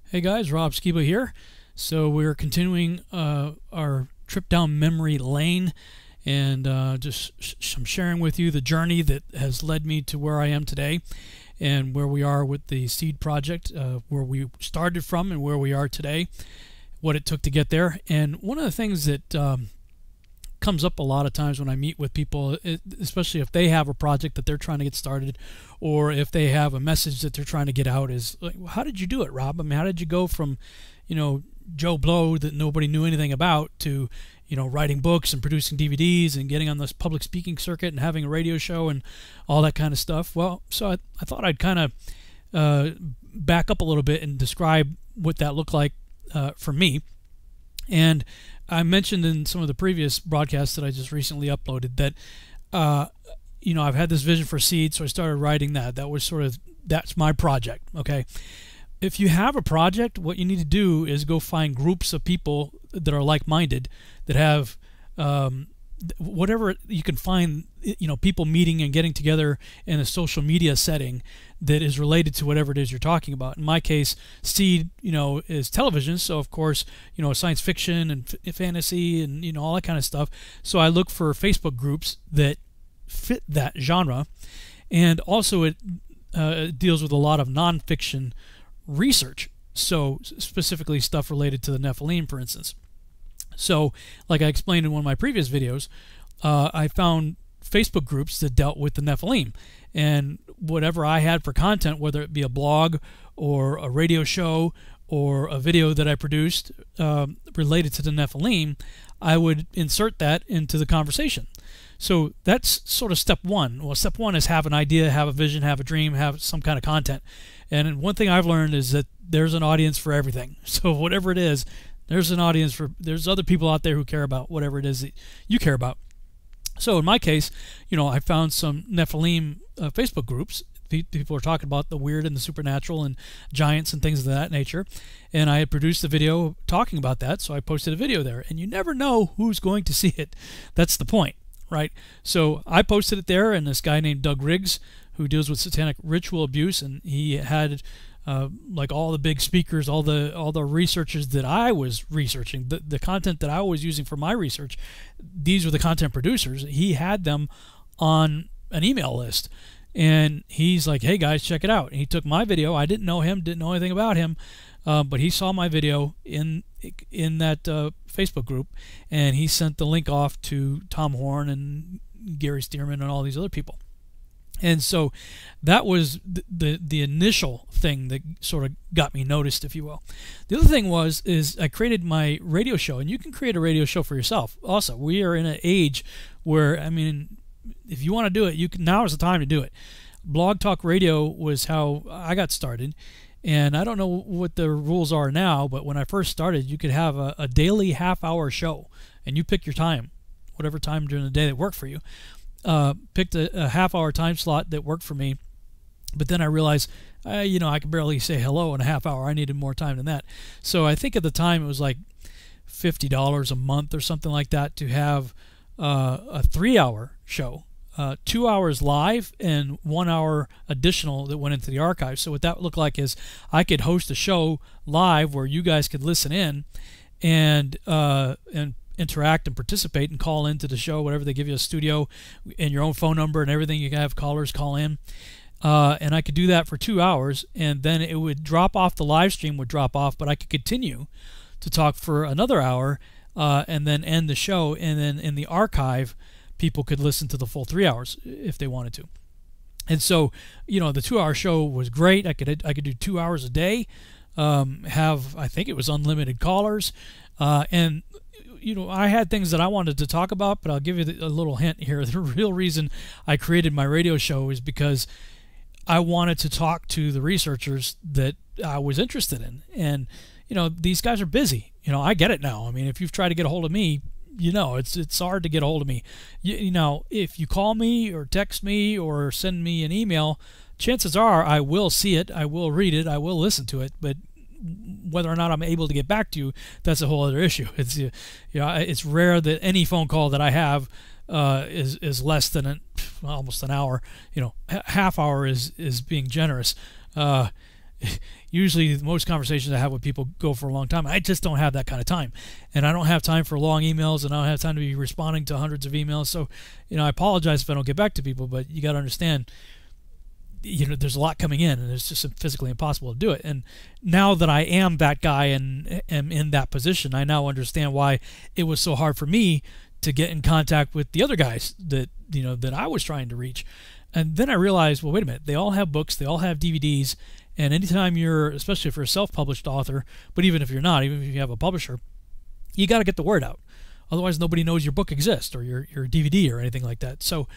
Hey guys, Rob Skiba here. So we're continuing our trip down memory lane, and I'm sharing with you the journey that has led me to where I am today, and where we are with the Seed Project, where we started from and where we are today, what it took to get there. And one of the things that comes up a lot of times when I meet with people, especially if they have a project that they're trying to get started, or if they have a message that they're trying to get out, is like, how did you do it, Rob? I mean, how did you go from, Joe Blow that nobody knew anything about to, writing books and producing DVDs and getting on this public speaking circuit and having a radio show and all that kind of stuff? Well, so I thought I'd kind of back up a little bit and describe what that looked like for me. And I mentioned in some of the previous broadcasts that I just recently uploaded that, I've had this vision for Seed, so I started writing that. That's my project, okay? If you have a project, what you need to do is go find groups of people that are like-minded, that have whatever you can find, people meeting and getting together in a social media setting that is related to whatever it is you're talking about. In my case, Seed, is television, so of course, science fiction and fantasy and all that kind of stuff. So I look for Facebook groups that fit that genre, and also it deals with a lot of nonfiction research. So specifically stuff related to the Nephilim, for instance. So, like I explained in one of my previous videos, I found Facebook groups that dealt with the Nephilim, and whatever I had for content, whether it be a blog or a radio show or a video that I produced related to the Nephilim, I would insert that into the conversation. So that's sort of step one. Well, step one is have an idea, have a vision, have a dream, have some kind of content. And one thing I've learned is that there's an audience for everything. So whatever it is, there's an audience for, there's other people out there who care about whatever it is that you care about. So in my case, I found some Nephilim Facebook groups. People are talking about the weird and the supernatural and giants and things of that nature. And I had produced a video talking about that, so I posted a video there. And you never know who's going to see it. That's the point, right? So I posted it there, and this guy named Doug Riggs, who deals with satanic ritual abuse, and he had like all the big speakers, all the researchers that I was researching, the content that I was using for my research, these were the content producers. He had them on an email list, and he's like, hey guys, check it out. And he took my video. I didn't know him, didn't know anything about him, but he saw my video in that Facebook group, and he sent the link off to Tom Horn and Gary Stearman and all these other people. And so that was the initial thing that sort of got me noticed, if you will. The other thing is I created my radio show, and you can create a radio show for yourself. Also, we are in an age where, I mean, if you want to do it, now is the time to do it. Blog Talk Radio was how I got started, and I don't know what the rules are now, but when I first started, you could have a daily half-hour show, and you pick your time, whatever time during the day that worked for you. Picked a half-hour time slot that worked for me, but then I realized, I could barely say hello in a half hour. I needed more time than that. So I think at the time it was like $50 a month or something like that to have a 3-hour show, 2 hours live and 1 hour additional that went into the archive. So what that looked like is I could host a show live where you guys could listen in and interact and participate and call into the show, whatever they give you, a studio and your own phone number and everything. You can have callers call in, and I could do that for 2 hours, and then it would drop off. The live stream would drop off, but I could continue to talk for another hour and then end the show, and then in the archive people could listen to the full 3 hours if they wanted to. And so the 2-hour show was great. I could do 2 hours a day, I think it was unlimited callers, and I had things that I wanted to talk about, but I'll give you a little hint here. The real reason I created my radio show is because I wanted to talk to the researchers that I was interested in. And, these guys are busy. I get it now. I mean, if you've tried to get a hold of me, it's hard to get a hold of me. If you call me or text me or send me an email, chances are I will see it, I will read it, I will listen to it, but whether or not I'm able to get back to you, that's a whole other issue. It's rare that any phone call that I have is less than almost an hour. Half hour is being generous. usually most conversations I have with people go for a long time. I just don't have that kind of time, and I don't have time for long emails, and I don't have time to be responding to hundreds of emails. So, I apologize if I don't get back to people, but you got to understand, there's a lot coming in, and it's just physically impossible to do it. And now that I am that guy and am in that position, I now understand why it was so hard for me to get in contact with the other guys that that I was trying to reach. And then I realized, well, wait a minute, they all have books, they all have DVDs, and anytime you're, especially if you're a self-published author, but even if you're not, even if you have a publisher, you got to get the word out. Otherwise, nobody knows your book exists or your DVD or anything like that. So,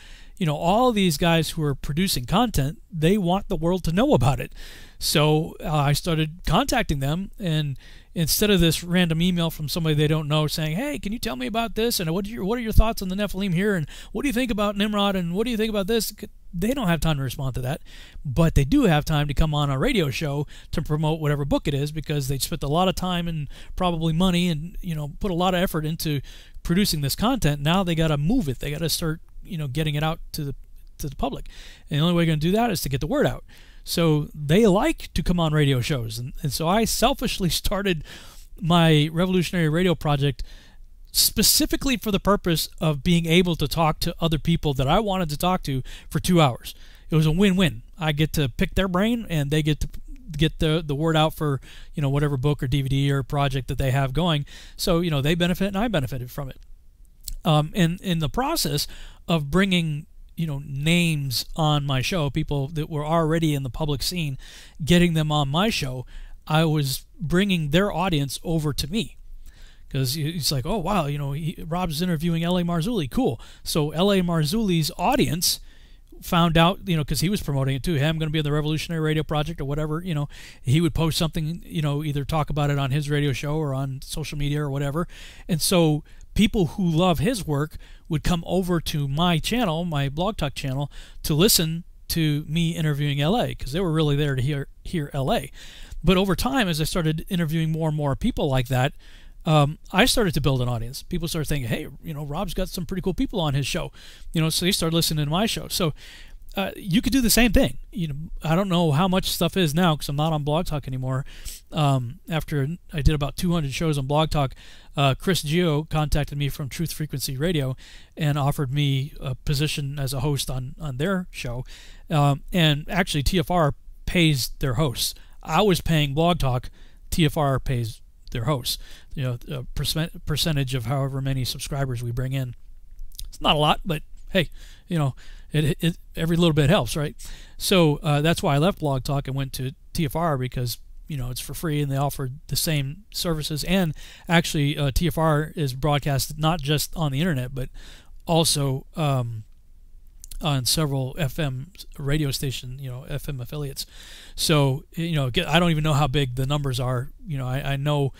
all these guys who are producing content, they want the world to know about it. So I started contacting them, and instead of this random email from somebody they don't know saying, hey, can you tell me about this? And what are your thoughts on the Nephilim here? And what do you think about Nimrod? And what do you think about this? They don't have time to respond to that. But they do have time to come on a radio show to promote whatever book it is, because they spent a lot of time and probably money and, put a lot of effort into producing this content. Now they got to move it. They got to start, getting it out to the public. And the only way you're going to do that is to get the word out. So they like to come on radio shows. And so I selfishly started my Revolutionary Radio project specifically for the purpose of being able to talk to other people that I wanted to talk to for 2 hours. It was a win-win. I get to pick their brain, and they get to get the word out for, whatever book or DVD or project that they have going. So, they benefit and I benefited from it. And in the process of bringing names on my show, people that were already in the public scene, getting them on my show, I was bringing their audience over to me. Because it's like, oh, wow, Rob's interviewing L.A. Marzulli. Cool. So L.A. Marzulli's audience found out, because he was promoting it too. Hey, I'm going to be on the Revolutionary Radio Project or whatever. He would post something, either talk about it on his radio show or on social media or whatever. And so people who love his work would come over to my channel, my Blog Talk channel, to listen to me interviewing LA, because they were really there to hear LA. But over time, as I started interviewing more and more people like that, I started to build an audience. People started thinking, hey, Rob's got some pretty cool people on his show. So they started listening to my show. So you could do the same thing. I don't know how much stuff is now because I'm not on Blog Talk anymore. After I did about 200 shows on Blog Talk, Chris Geo contacted me from Truth Frequency Radio and offered me a position as a host on their show. And actually, TFR pays their hosts. I was paying Blog Talk. TFR pays their hosts. A percentage of however many subscribers we bring in. It's not a lot, but hey, it every little bit helps, right? So that's why I left Blog Talk and went to TFR, because it's for free and they offered the same services. And actually, TFR is broadcasted not just on the internet, but also on several FM radio station, FM affiliates. So I don't even know how big the numbers are. I know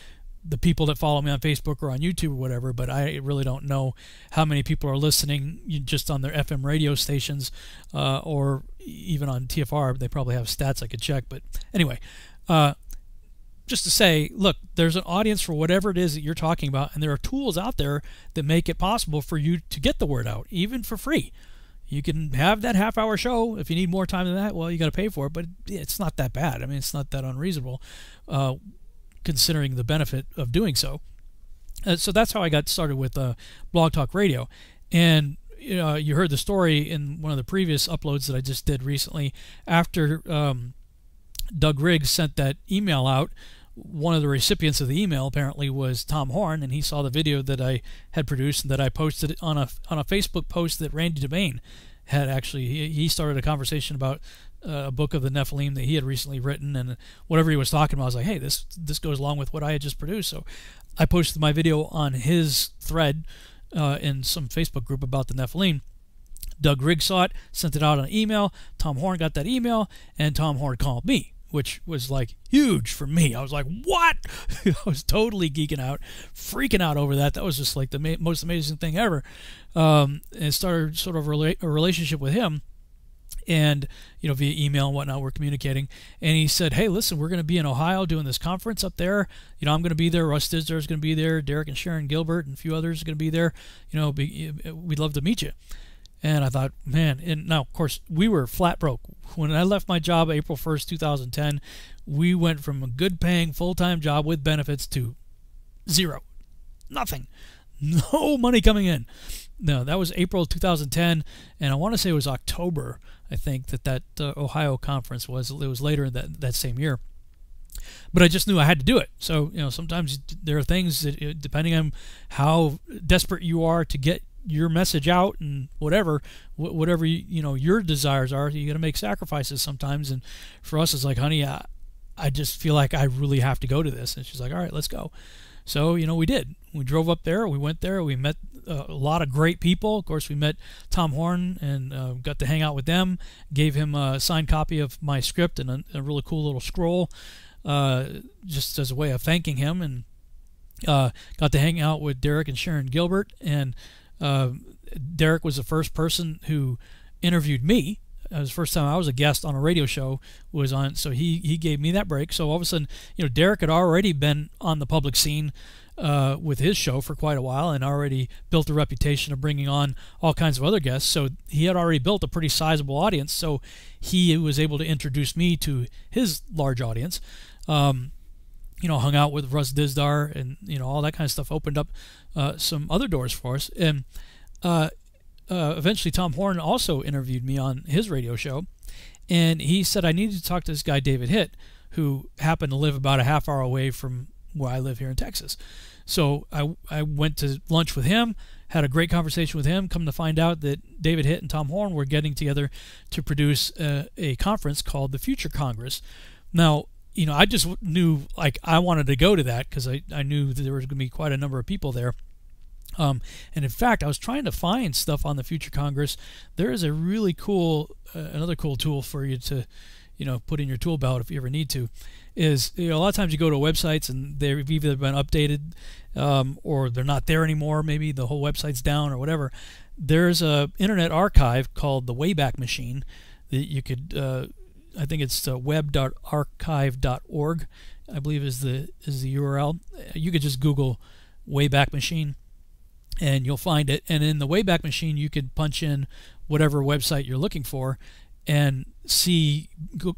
the people that follow me on Facebook or on YouTube or whatever, but I really don't know how many people are listening just on their FM radio stations, or even on TFR. They probably have stats I could check. But anyway, just to say, look, there's an audience for whatever it is that you're talking about, and there are tools out there that make it possible for you to get the word out, even for free. You can have that half-hour show. If you need more time than that, well, you got to pay for it, but it's not that bad. I mean, it's not that unreasonable, considering the benefit of doing so. So that's how I got started with Blog Talk Radio. And you heard the story in one of the previous uploads that I just did recently. After Doug Riggs sent that email out, one of the recipients of the email apparently was Tom Horn, and he saw the video that I had produced and that I posted on a Facebook post that Randy Devane had actually. He started a conversation about a book of the Nephilim that he had recently written, and whatever he was talking about, I was like, hey, this goes along with what I had just produced. So I posted my video on his thread in some Facebook group about the Nephilim. Doug Riggs saw it, sent it out on email. Tom Horn got that email, and Tom Horn called me, which was like huge for me. I was like, what? I was totally geeking out, freaking out over that. That was just like the most amazing thing ever. And it started sort of a relationship with him. And, via email and whatnot, we're communicating. And he said, hey, listen, we're going to be in Ohio doing this conference up there. I'm going to be there. Russ Dizdar is going to be there. Derek and Sharon Gilbert and a few others are going to be there. We'd love to meet you. And I thought, man, and now, of course, we were flat broke. When I left my job April 1st, 2010, we went from a good-paying full-time job with benefits to zero. Nothing. No money coming in. No, that was April 2010, and I want to say it was October, I think, that Ohio conference was. It was later in that same year. But I just knew I had to do it. So, sometimes there are things that, depending on how desperate you are to get your message out and whatever your desires are, you got to make sacrifices sometimes. And for us, it's like, honey, I just feel like I really have to go to this. And she's like, all right, let's go. So, we did. We drove up there. We went there. We met a lot of great people. Of course, we met Tom Horn and got to hang out with them. Gave him a signed copy of my script and a really cool little scroll, just as a way of thanking him. And got to hang out with Derek and Sharon Gilbert. And Derek was the first person who interviewed me. It was the first time I was a guest on a radio show was on, so he gave me that break. So all of a sudden, Derek had already been on the public scene with his show for quite a while and already built a reputation of bringing on all kinds of other guests. So he had already built a pretty sizable audience. So he was able to introduce me to his large audience. Hung out with Russ Dizdar and all that kind of stuff. Opened up some other doors for us. And eventually Tom Horn also interviewed me on his radio show, and he said I needed to talk to this guy David Hitt, who happened to live about a half hour away from where I live here in Texas. So I went to lunch with him, had a great conversation with him, come to find out that David Hitt and Tom Horn were getting together to produce a conference called the Future Congress. Now, I just knew I wanted to go to that because I knew that there was going to be quite a number of people there. And in fact, I was trying to find stuff on the Future Congress. There is a really cool, another cool tool for you to, put in your tool belt if you ever need to, is, a lot of times you go to websites and they've either been updated or they're not there anymore. Maybe the whole website's down or whatever. There's a internet archive called the Wayback Machine that you could, I think it's web.archive.org, I believe is the URL. You could just Google Wayback Machine and you'll find it. And in the Wayback Machine, you could punch in whatever website you're looking for and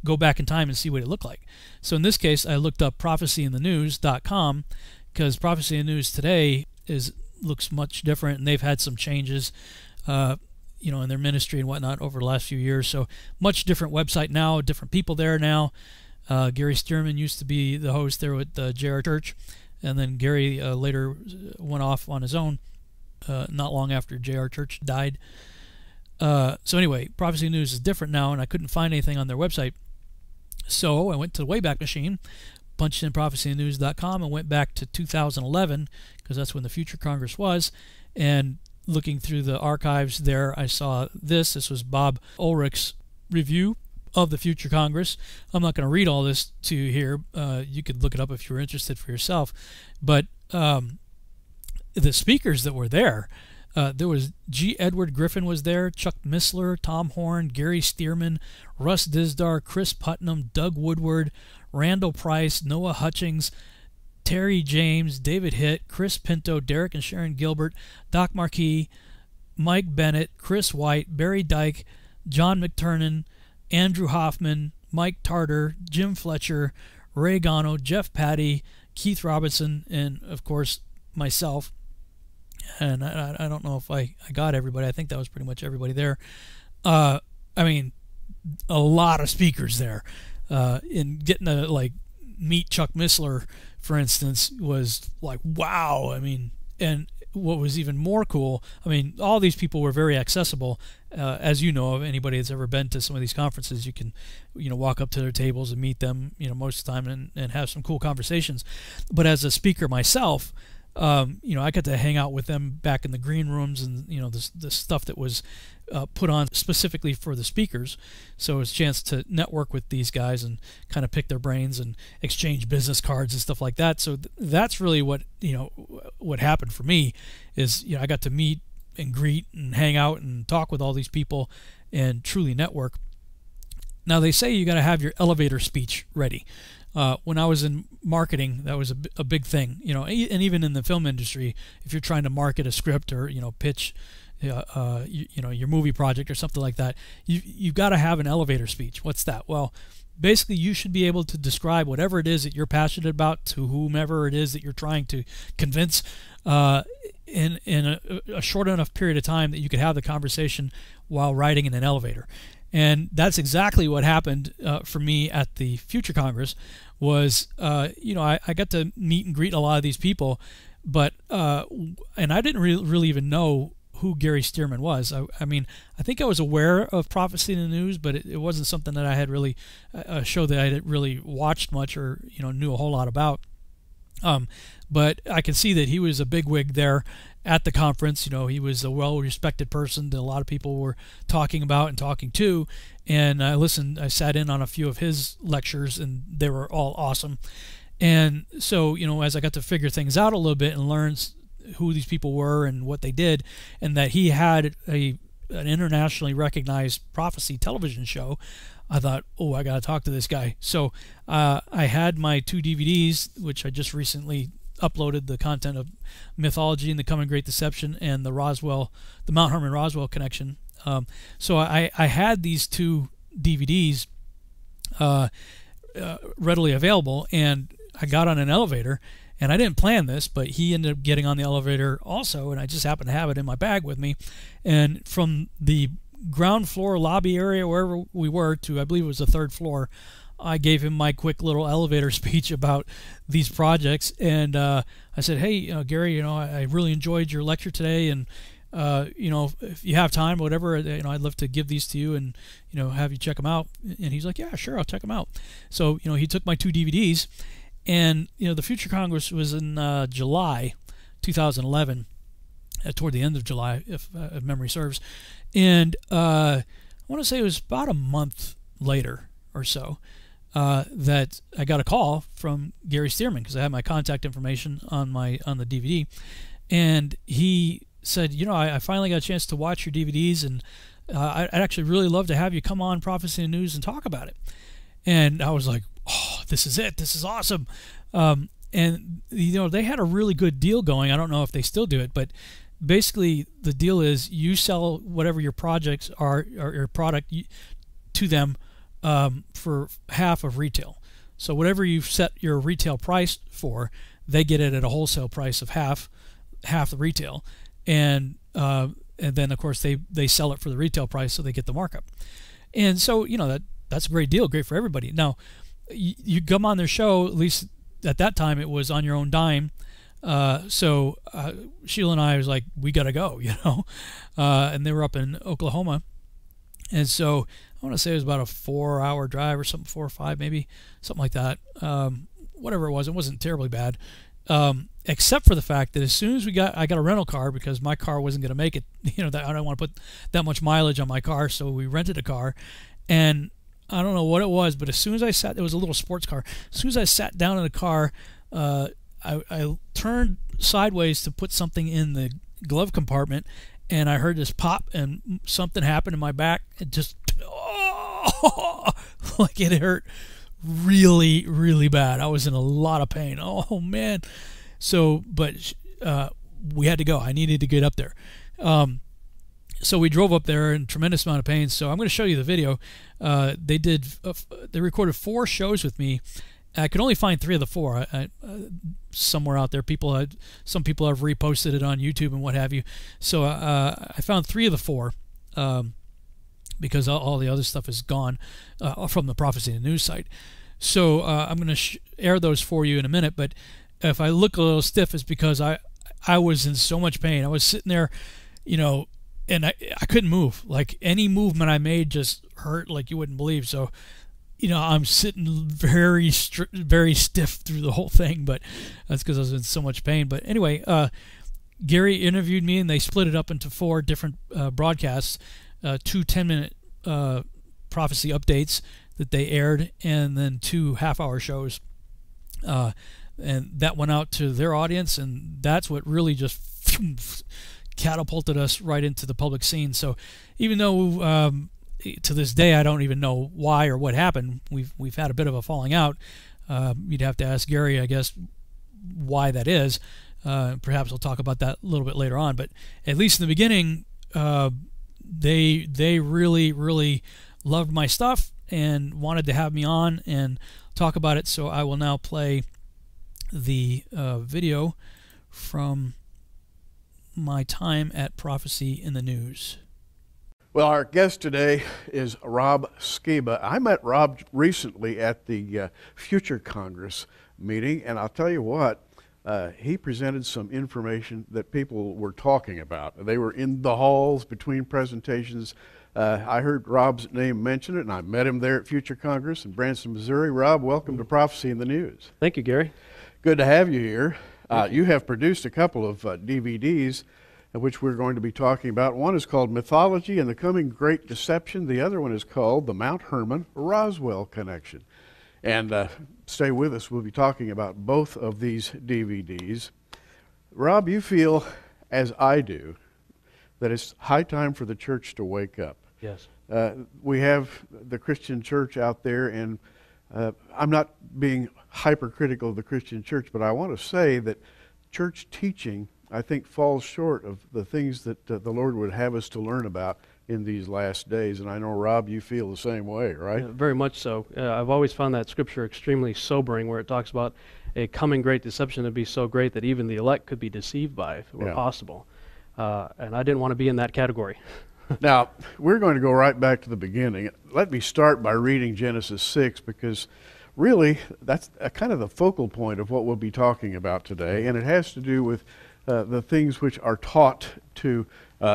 go back in time and see what it looked like. So in this case, I looked up prophecyinthenews.com because Prophecy in the News today looks much different, and they've had some changes, in their ministry and whatnot over the last few years. So much different website now, different people there now. Gary Stearman used to be the host there with J.R. Church, and then Gary later went off on his own. Not long after J.R. Church died. So anyway, Prophecy News is different now, and I couldn't find anything on their website. So I went to the Wayback Machine, punched in prophecyinthenews.com, and went back to 2011, because that's when the Future Congress was. And looking through the archives there, I saw this. This was Bob Ulrich's review of the Future Congress. I'm not going to read all this to you here. You could look it up if you're interested for yourself. But the speakers that were there was G. Edward Griffin was there, Chuck Missler, Tom Horn, Gary Stearman, Russ Dizdar, Chris Putnam, Doug Woodward, Randall Price, Noah Hutchings, Terry James, David Hitt, Chris Pinto, Derek and Sharon Gilbert, Doc Marquis, Mike Bennett, Chris White, Barry Dyke, John McTurnan, Andrew Hoffman, Mike Tarter, Jim Fletcher, Ray Gano, Jeff Patty, Keith Robinson, and of course myself. And I don't know if I got everybody. I think that was pretty much everybody there. I mean, a lot of speakers there. And getting to meet Chuck Missler, for instance, was like, wow. I mean, and what was even more cool, I mean, all these people were very accessible. As you know, of anybody that's ever been to some of these conferences, you can, walk up to their tables and meet them, most of the time and have some cool conversations. But as a speaker myself, I got to hang out with them back in the green rooms and, the stuff that was put on specifically for the speakers. So it was a chance to network with these guys and kind of pick their brains and exchange business cards and stuff like that. So that's really what happened for me is, I got to meet and greet and hang out and talk with all these people and truly network. Now, they say you got to have your elevator speech ready. When I was in marketing, that was a big thing, and even in the film industry, if you're trying to market a script or, pitch your movie project or something like that, you've got to have an elevator speech. What's that? Well, basically, you should be able to describe whatever it is that you're passionate about to whomever it is that you're trying to convince in a short enough period of time that you could have the conversation while riding in an elevator. And that's exactly what happened for me at the Future Congress. Was I got to meet and greet a lot of these people, but and I didn't really even know who Gary Stearman was. I mean, I think I was aware of Prophecy in the News, but it wasn't something that I had really a show that I had really watched much or knew a whole lot about. But I can see that he was a bigwig there at the conference. He was a well-respected person that a lot of people were talking about and talking to. And I sat in on a few of his lectures, and they were all awesome. And so, as I got to figure things out a little bit and learn who these people were and what they did, and that he had an internationally recognized prophecy television show, I thought, oh, I got to talk to this guy. So I had my 2 DVDs, which I just recently uploaded, the content of Mythology and the Coming Great Deception and the Mount Hermon Roswell connection. So I had these 2 DVDs readily available, and I got on an elevator. And I didn't plan this, but he ended up getting on the elevator also, and I just happened to have it in my bag with me. And from the ground floor lobby area, wherever we were, to I believe it was the 3rd floor, I gave him my quick little elevator speech about these projects. And I said, hey, Gary, I really enjoyed your lecture today, and if you have time, whatever, I'd love to give these to you and have you check them out. And he's like, yeah, sure, I'll check them out. So he took my 2 DVDs. And the Future Congress was in July 2011, toward the end of July, if memory serves. And I want to say it was about a month later or so that I got a call from Gary Stearman, because I had my contact information on the DVD, and he said, I finally got a chance to watch your DVDs, and I'd actually really love to have you come on Prophecy and News and talk about it. And I was like, oh, this is it. This is awesome. And they had a really good deal going. I don't know if they still do it, but basically the deal is you sell whatever your projects are or your product to them for half of retail. So whatever you've set your retail price for, they get it at a wholesale price of half the retail, and then of course they sell it for the retail price, so they get the markup. And so that's a great deal, great for everybody. Now, you come on their show, at least at that time it was on your own dime. So Sheila and I was like, we got to go, and they were up in Oklahoma. And so I want to say it was about a 4-hour drive or something, 4 or 5 maybe, something like that. Whatever it wasn't terribly bad. Except for the fact that as soon as I got a rental car, because my car wasn't going to make it, that I don't want to put that much mileage on my car. So we rented a car, and I don't know what it was, but as soon as it was a little sports car. As soon as I sat down in the car, I turned sideways to put something in the glove compartment, and I heard this pop, and something happened in my back. It just, like it hurt really, really bad. I was in a lot of pain. Oh man. So, but we had to go. I needed to get up there. So we drove up there in a tremendous amount of pain. So I'm going to show you the video. They recorded 4 shows with me. I could only find 3 of the 4 somewhere out there. Some people have reposted it on YouTube and what have you. So I found 3 of the 4 because all the other stuff is gone from the Prophecy and News site. So I'm going to air those for you in a minute. But if I look a little stiff, it's because I was in so much pain. I was sitting there, and I couldn't move. Like any movement I made just hurt like you wouldn't believe. So, I'm sitting very stiff through the whole thing, but that's because I was in so much pain. But anyway, Gary interviewed me, and they split it up into 4 different broadcasts, 2 10-minute prophecy updates that they aired, and then 2 half-hour shows. And that went out to their audience, and that's what really just catapulted us right into the public scene. So even though to this day I don't even know why or what happened, we've had a bit of a falling out. You'd have to ask Gary, I guess, why that is. Perhaps we'll talk about that a little bit later on. But at least in the beginning, they really loved my stuff and wanted to have me on and talk about it. So I will now play the video from my time at Prophecy in the News. Well, our guest today is Rob Skiba. I met Rob recently at the Future Congress meeting, and I'll tell you what, he presented some information that people were talking about. They were in the halls between presentations. I heard Rob's name mentioned, and I met him there at Future Congress in Branson, Missouri. Rob, welcome to Prophecy in the News. Thank you, Gary. Good to have you here. You have produced a couple of DVDs which we're going to be talking about. One is called Mythology and the Coming Great Deception. The other one is called The Mount Hermon-Roswell Connection. And stay with us. We'll be talking about both of these DVDs. Rob, you feel, as I do, that it's high time for the church to wake up. Yes. We have the Christian church out there, and I'm not being hypercritical of the Christian church, but I want to say that church teaching, I think, falls short of the things that the Lord would have us to learn about in these last days. And I know, Rob, you feel the same way, right? Yeah, very much so. I've always found that scripture extremely sobering, where it talks about a coming great deception to be so great that even the elect could be deceived by if it were possible. And I didn't want to be in that category. Now, we're going to go right back to the beginning. Let me start by reading Genesis 6, because really that's kind of the focal point of what we'll be talking about today, and it has to do with the things which are taught to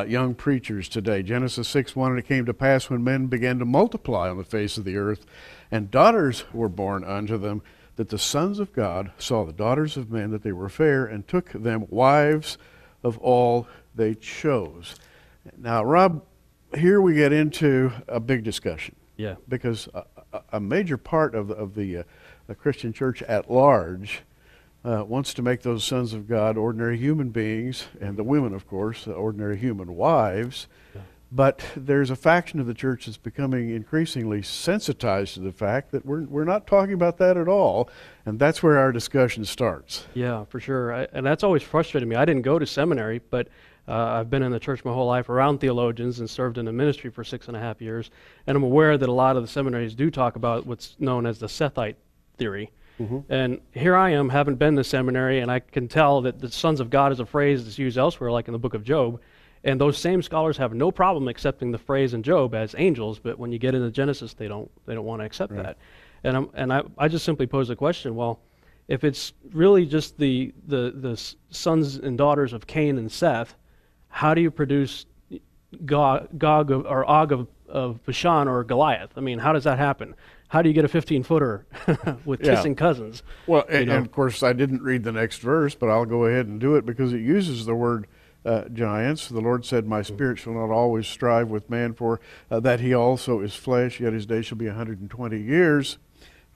young preachers today. Genesis 6:1, and it came to pass when men began to multiply on the face of the earth, and daughters were born unto them, that the sons of God saw the daughters of men, that they were fair, and took them wives of all they chose. Now, Rob, here we get into a big discussion. Yeah. Because a major part of the Christian church at large wants to make those sons of God ordinary human beings, and the women, of course, ordinary human wives. Yeah. But there's a faction of the church that's becoming increasingly sensitized to the fact that we're not talking about that at all, and that's where our discussion starts. Yeah, for sure. And that's always frustrated me. I didn't go to seminary, but I've been in the church my whole life around theologians and served in the ministry for 6.5 years, and I'm aware that a lot of the seminaries do talk about what's known as the Sethite theory. Mm-hmm. And here I am, haven't been to seminary, and I can tell that the sons of God is a phrase that's used elsewhere, like in the Book of Job. And those same scholars have no problem accepting the phrase in Job as angels, but when you get into Genesis, they don't want to accept that. And I just simply pose the question: well, if it's really just the sons and daughters of Cain and Seth, how do you produce Og of Bashan or Goliath? I mean, how does that happen? How do you get a 15-footer with kissing cousins? Well, and of course, I didn't read the next verse, but I'll go ahead and do it because it uses the word giants. The Lord said, my spirit shall not always strive with man, for that he also is flesh, yet his days shall be 120 years.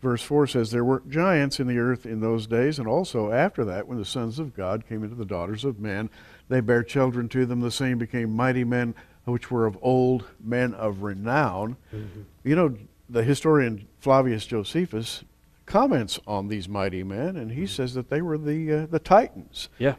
Verse 4 says, there were giants in the earth in those days, and also after that, when the sons of God came into the daughters of men, they bare children to them. The same became mighty men, which were of old, men of renown. Mm-hmm. You know, the historian Flavius Josephus comments on these mighty men, and he says that they were the Titans. Yeah.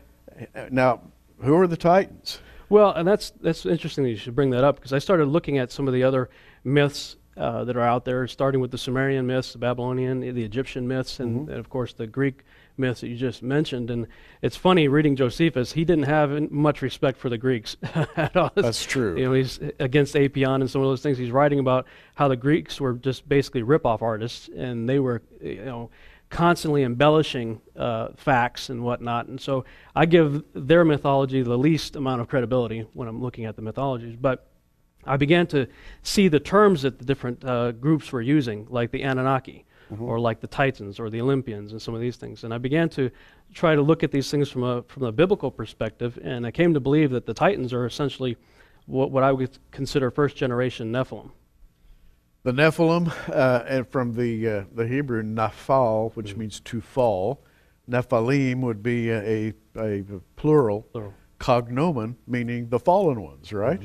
Now, who are the Titans? Well, and that's interesting that you should bring that up, because I started looking at some of the other myths that are out there, starting with the Sumerian myths, the Babylonian, the Egyptian myths, and of course the Greek myths that you just mentioned. And it's funny, reading Josephus, he didn't have much respect for the Greeks at all. That's true. You know, he's against Apion and some of those things. He's writing about how the Greeks were just basically rip-off artists, and they were, you know, constantly embellishing facts and whatnot. And so I give their mythology the least amount of credibility when I'm looking at the mythologies. But I began to see the terms that the different groups were using, like the Anunnaki, or like the Titans, or the Olympians, and some of these things. And I began to try to look at these things from a biblical perspective, and I came to believe that the Titans are essentially what I would consider first-generation Nephilim. The Nephilim, and from the Hebrew Naphal, which means to fall. Nephilim would be a plural cognomen, meaning the fallen ones, right?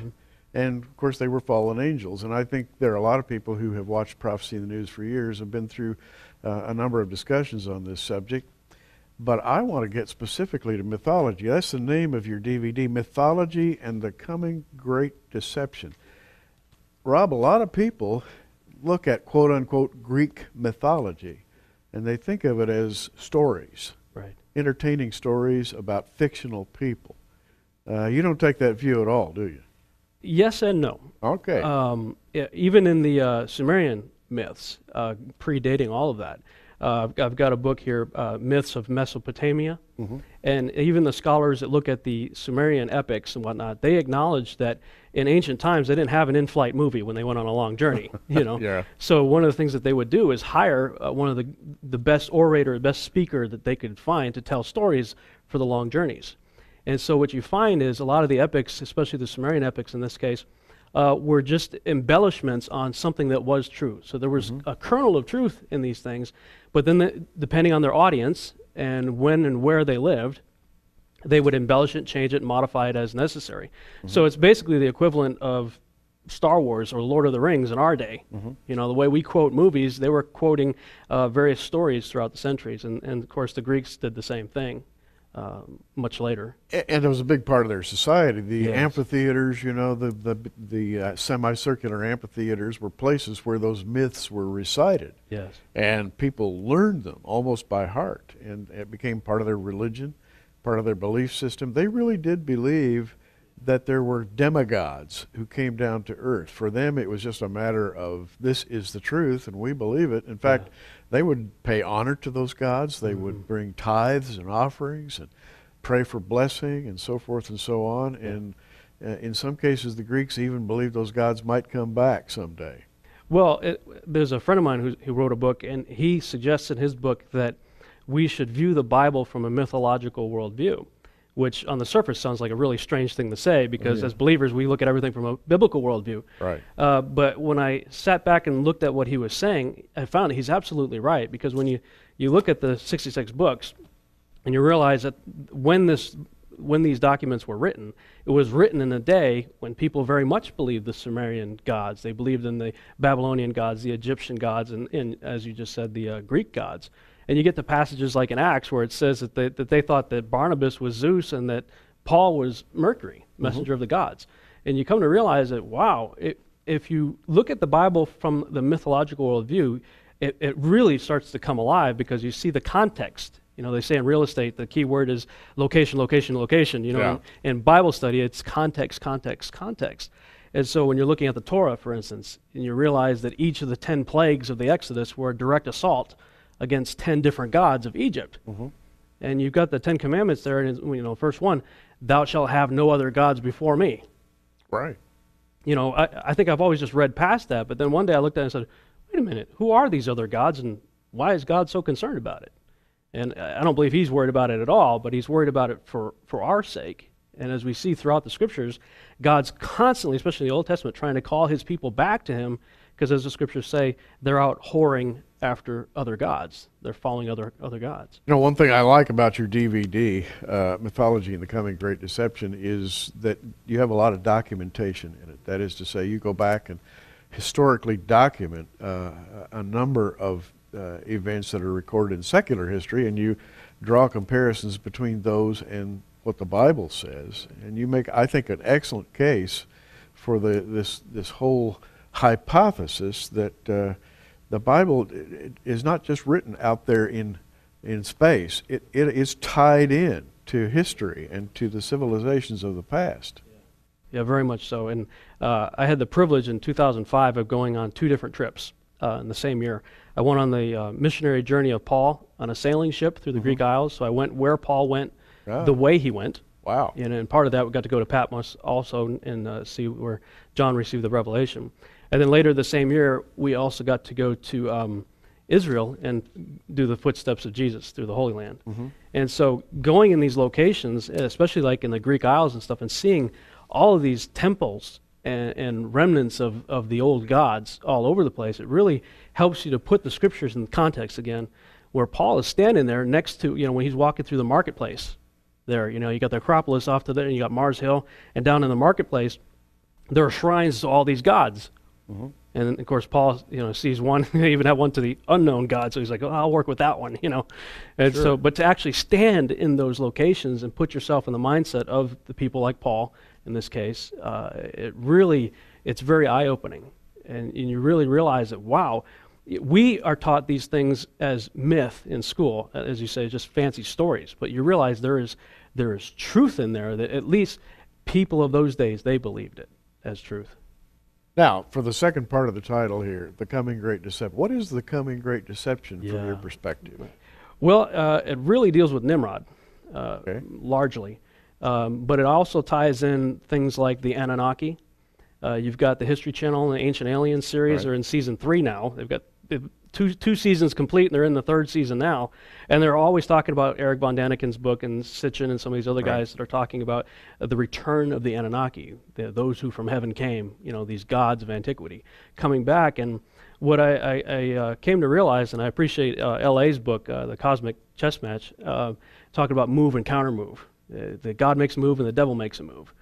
And of course they were fallen angels. And I think there are a lot of people who have watched Prophecy in the News for years and been through a number of discussions on this subject. But I want to get specifically to mythology. That's the name of your DVD, Mythology and the Coming Great Deception. Rob, a lot of people look at quote-unquote Greek mythology, and they think of it as stories, Right. entertaining stories about fictional people. You don't take that view at all, do you? Yes and no. Okay. Even in the Sumerian myths, predating all of that, I've got a book here, Myths of Mesopotamia, and even the scholars that look at the Sumerian epics and whatnot, they acknowledge that in ancient times they didn't have an in-flight movie when they went on a long journey. Yeah. So one of the things that they would do is hire one of the best orator, best speaker that they could find to tell stories for the long journeys. And so what you find is a lot of the epics, especially the Sumerian epics in this case, were just embellishments on something that was true. So there was a kernel of truth in these things, but then depending on their audience and when and where they lived, they would embellish it, change it, modify it as necessary. So it's basically the equivalent of Star Wars or Lord of the Rings in our day. The way we quote movies, they were quoting various stories throughout the centuries, and of course the Greeks did the same thing. Much later. And it was a big part of their society. The Yes. amphitheaters, the semicircular amphitheaters were places where those myths were recited. Yes. And people learned them almost by heart. And it became part of their religion, part of their belief system. They really did believe that there were demigods who came down to earth. For them, it was just a matter of this is the truth and we believe it. In fact, they would pay honor to those gods. They would bring tithes and offerings and pray for blessing and so forth and so on. And in some cases, the Greeks even believed those gods might come back someday. Well, there's a friend of mine who wrote a book, and he suggests in his book that we should view the Bible from a mythological worldview, which on the surface sounds like a really strange thing to say because as believers we look at everything from a biblical worldview. Right. But when I sat back and looked at what he was saying, I found he's absolutely right, because when you look at the 66 books and you realize that when these documents were written, it was written in a day when people very much believed the Sumerian gods. They believed in the Babylonian gods, the Egyptian gods, and as you just said, the Greek gods. And you get to passages like in Acts where it says that they thought that Barnabas was Zeus and that Paul was Mercury, messenger of the gods. And you come to realize that, wow, if you look at the Bible from the mythological worldview, it really starts to come alive because you see the context. They say in real estate the key word is location, location, location. In Bible study, it's context, context, context. And so when you're looking at the Torah, for instance, and you realize that each of the 10 plagues of the Exodus were a direct assault against 10 different gods of Egypt. And you've got the 10 commandments there, and first one, thou shalt have no other gods before me. Right. I think I've always just read past that, but then one day I looked at it and said, wait a minute, who are these other gods, and why is God so concerned about it? And I don't believe he's worried about it at all, but he's worried about it for our sake. And as we see throughout the scriptures, God's constantly, especially in the Old Testament, trying to call his people back to him, because as the scriptures say, they're out whoring after other gods. They're following other gods. One thing I like about your DVD, Mythology and the Coming Great Deception, is that you have a lot of documentation in it. That is to say, you go back and historically document a number of events that are recorded in secular history, and you draw comparisons between those and what the Bible says. And you make, I think, an excellent case for this whole hypothesis that the Bible is not just written out there in space. It is tied in to history and to the civilizations of the past. Yeah, very much so. And I had the privilege in 2005 of going on 2 different trips in the same year. I went on the missionary journey of Paul on a sailing ship through the Greek Isles. So I went where Paul went, the way he went. Wow. And part of that, we got to go to Patmos also and see where John received the revelation. And then later the same year, we also got to go to Israel and do the footsteps of Jesus through the Holy Land. And so going in these locations, especially like in the Greek Isles and stuff, and seeing all of these temples and remnants of the old gods all over the place, it really helps you to put the scriptures in context again, where Paul is standing there next to, when he's walking through the marketplace there, you got the Acropolis off to there, and you got Mars Hill, and down in the marketplace, there are shrines to all these gods. And And of course, Paul, sees one. They even have one to the unknown God, so he's like, "Oh, I'll work with that one," And Sure. so, but to actually stand in those locations and put yourself in the mindset of the people like Paul in this case, it's very eye-opening, and you really realize that, wow, we are taught these things as myth in school, as you say, just fancy stories. But you realize there is truth in there, that at least people of those days, they believed it as truth. Now, for the second part of the title here, the coming great deception. What is the coming great deception from your perspective? Well, it really deals with Nimrod, largely. But it also ties in things like the Anunnaki. You've got the History Channel and the Ancient Aliens series. They're in season 3 now. They've got two seasons complete, and they're in the 3rd season now. And they're always talking about Eric von Daniken's book and Sitchin and some of these other guys that are talking about the return of the Anunnaki, those who from heaven came, these gods of antiquity, coming back. And what I came to realize, and I appreciate L.A.'s book, The Cosmic Chess Match, talking about move and counter move. That God makes a move and the devil makes a move.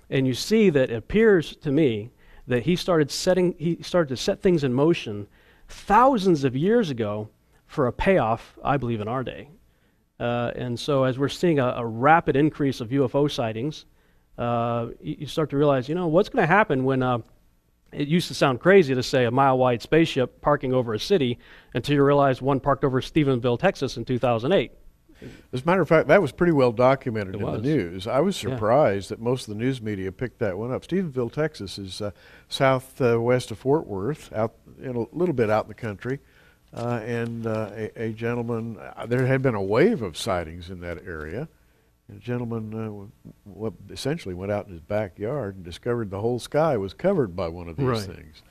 And you see that it appears to me that he started to set things in motion thousands of years ago for a payoff, I believe, in our day. And so as we're seeing a rapid increase of UFO sightings, you start to realize, what's going to happen when it used to sound crazy to say a mile-wide spaceship parking over a city, until you realize one parked over Stephenville, Texas in 2008. As a matter of fact, that was pretty well documented in the news. I was surprised that most of the news media picked that one up. Stephenville, Texas is southwest of Fort Worth, out a little bit out in the country. And a gentleman, there had been a wave of sightings in that area. A gentleman essentially went out in his backyard and discovered the whole sky was covered by one of these things.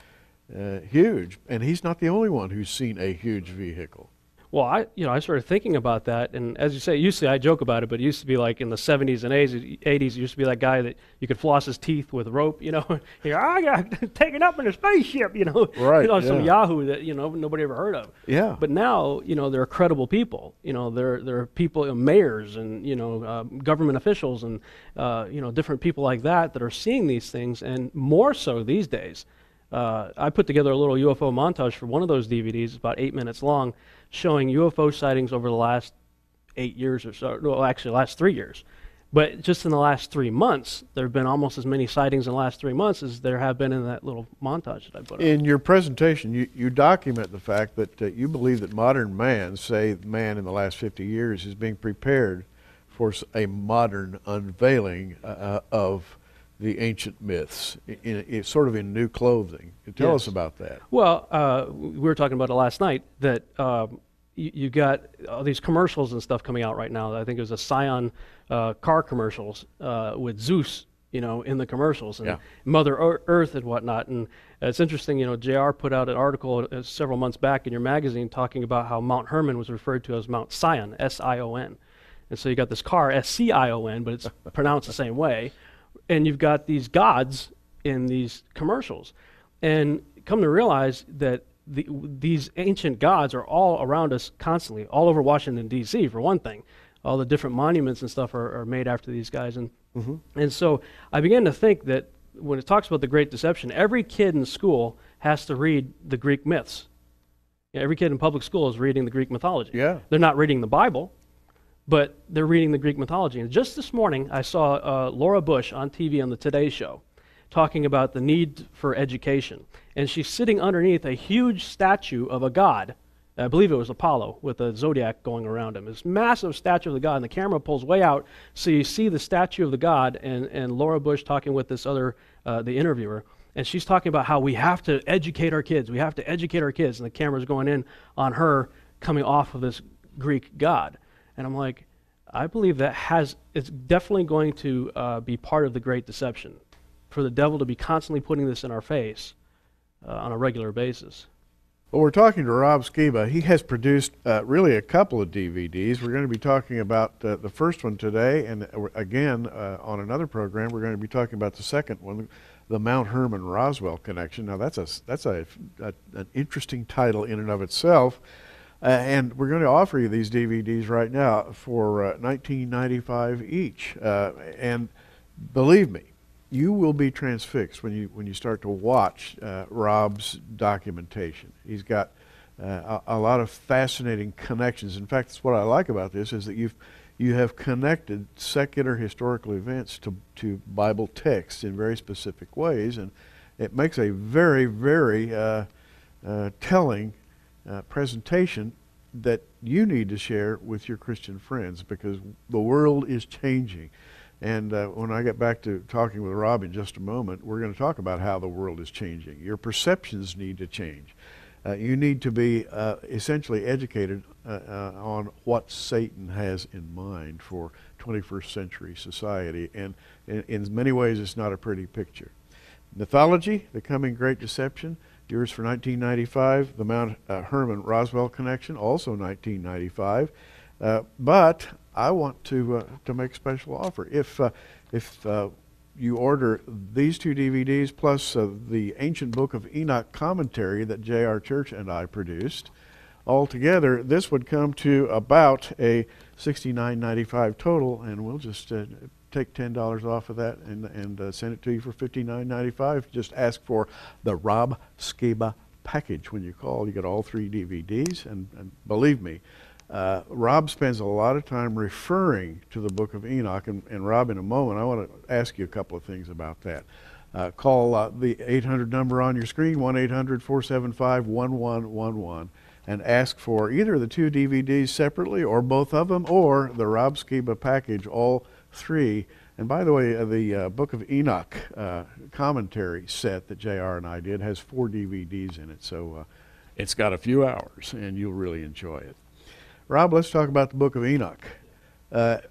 Huge. And he's not the only one who's seen a huge vehicle. Well, I started thinking about that, and as you say, usually I joke about it, but it used to be like in the 70s and 80s, it used to be that guy that you could floss his teeth with rope, I got taken up in a spaceship, Right, some Yahoo that, nobody ever heard of. Yeah. But now, there are credible people, there are people, mayors and, government officials and, different people like that are seeing these things, and more so these days. I put together a little UFO montage for one of those DVDs, it's about 8 minutes long, showing UFO sightings over the last 8 years or so, well, actually last 3 years. But just in the last 3 months, there have been almost as many sightings in the last 3 months as there have been in that little montage that I put up. In your presentation, you document the fact that you believe that modern man, say man in the last 50 years, is being prepared for a modern unveiling of the ancient myths, sort of in new clothing. Tell us about that. Well, we were talking about it last night, that you got all these commercials and stuff coming out right now. I think it was a Scion car commercials with Zeus, in the commercials, and Mother Earth and whatnot. And it's interesting, JR put out an article several months back in your magazine talking about how Mount Hermon was referred to as Mount Sion, S-I-O-N. And so you got this car, S-C-I-O-N, but it's pronounced the same way. And you've got these gods in these commercials. And come to realize that these ancient gods are all around us constantly, all over Washington, D.C., for one thing. All the different monuments and stuff are made after these guys. And, and so I began to think that when it talks about the Great Deception, every kid in school has to read the Greek myths. Every kid in public school is reading the Greek mythology. Yeah. They're not reading the Bible, but they're reading the Greek mythology. And just this morning, I saw Laura Bush on TV on the Today Show talking about the need for education. And she's sitting underneath a huge statue of a god. I believe it was Apollo with a zodiac going around him. This massive statue of the god, and the camera pulls way out, so you see the statue of the god and Laura Bush talking with this other, the interviewer. And she's talking about how we have to educate our kids. We have to educate our kids. And the camera's going in on her coming off of this Greek god. And I'm like, I believe it's definitely going to be part of the Great Deception, for the devil to be constantly putting this in our face on a regular basis. Well, we're talking to Rob Skiba. He has produced really a couple of DVDs. We're going to be talking about the first one today, and again, on another program, we're going to be talking about the second one, the Mount Hermon-Roswell connection. Now, that's an interesting title in and of itself. And we're going to offer you these DVDs right now for $19.95 each. And believe me, you will be transfixed when you start to watch Rob's documentation. He's got a lot of fascinating connections. In fact, that's what I like about this, is that you have connected secular historical events to Bible texts in very specific ways, and it makes a very, very telling presentation that you need to share with your Christian friends, because the world is changing. And when I get back to talking with Rob in just a moment, we're going to talk about how the world is changing. Your perceptions need to change. You need to be essentially educated on what Satan has in mind for 21st century society. And in many ways, it's not a pretty picture. Mythology, The Coming Great Deception, yours for 1995. The Mount Herman Roswell Connection, also 1995. But I want to make a special offer. If you order these two DVDs plus the Ancient Book of Enoch commentary that J.R. Church and I produced, altogether this would come to about a $69.95 total, and we'll just take $10 off of that and send it to you for $59.95. Just ask for the Rob Skiba package when you call. You get all 3 DVDs, and believe me, Rob spends a lot of time referring to the Book of Enoch, and Rob, in a moment, I want to ask you a couple of things about that. Call the 800 number on your screen, 1-800-475-1111, and ask for either the 2 DVDs separately, or both of them, or the Rob Skiba package, all 3. And by the way, the Book of Enoch commentary set that JR and I did has 4 DVDs in it, so it's got a few hours, and you'll really enjoy it. Rob, let's talk about the Book of Enoch. A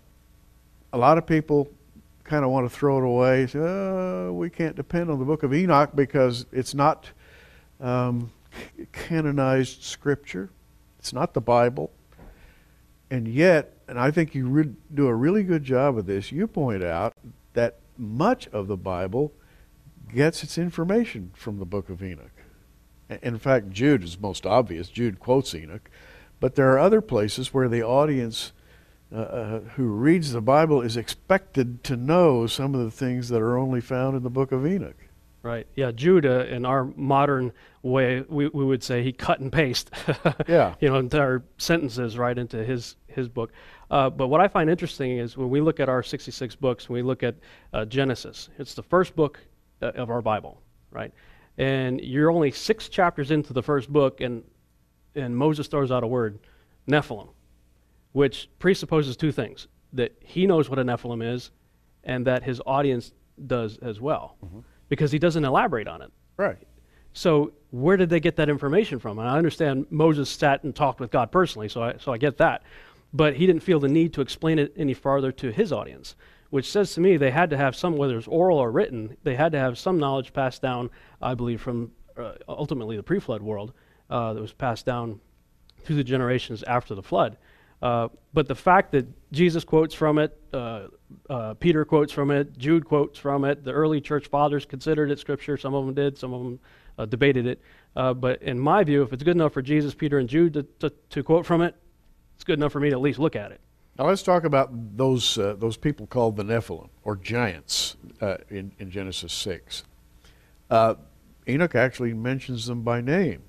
lot of people kind of want to throw it away. Say, oh, we can't depend on the Book of Enoch because it's not canonized scripture. It's not the Bible. And yet, and I think you do a really good job of this, you point out that much of the Bible gets its information from the Book of Enoch. In fact, Jude is most obvious. Jude quotes Enoch. But there are other places where the audience who reads the Bible is expected to know some of the things that are only found in the Book of Enoch. Right. Yeah, Jude, in our modern way, we would say he cut and paste, yeah, entire sentences right into his book. But what I find interesting is when we look at our 66 books, when we look at Genesis, it's the first book of our Bible, right? And you're only 6 chapters into the first book, and Moses throws out a word, Nephilim, which presupposes 2 things: that he knows what a Nephilim is, and that his audience does as well, because he doesn't elaborate on it. Right. So where did they get that information from? And I understand Moses sat and talked with God personally, so I get that. But he didn't feel the need to explain it any farther to his audience, which says to me they had to have some, whether it's oral or written, they had to have some knowledge passed down, I believe, from ultimately the pre-flood world, that was passed down through the generations after the flood. But the fact that Jesus quotes from it, Peter quotes from it, Jude quotes from it, the early church fathers considered it scripture, some of them did, some of them debated it. But in my view, if it's good enough for Jesus, Peter, and Jude to quote from it, it's good enough for me to at least look at it. Now let's talk about those people called the Nephilim, or giants, in Genesis 6. Enoch actually mentions them by name.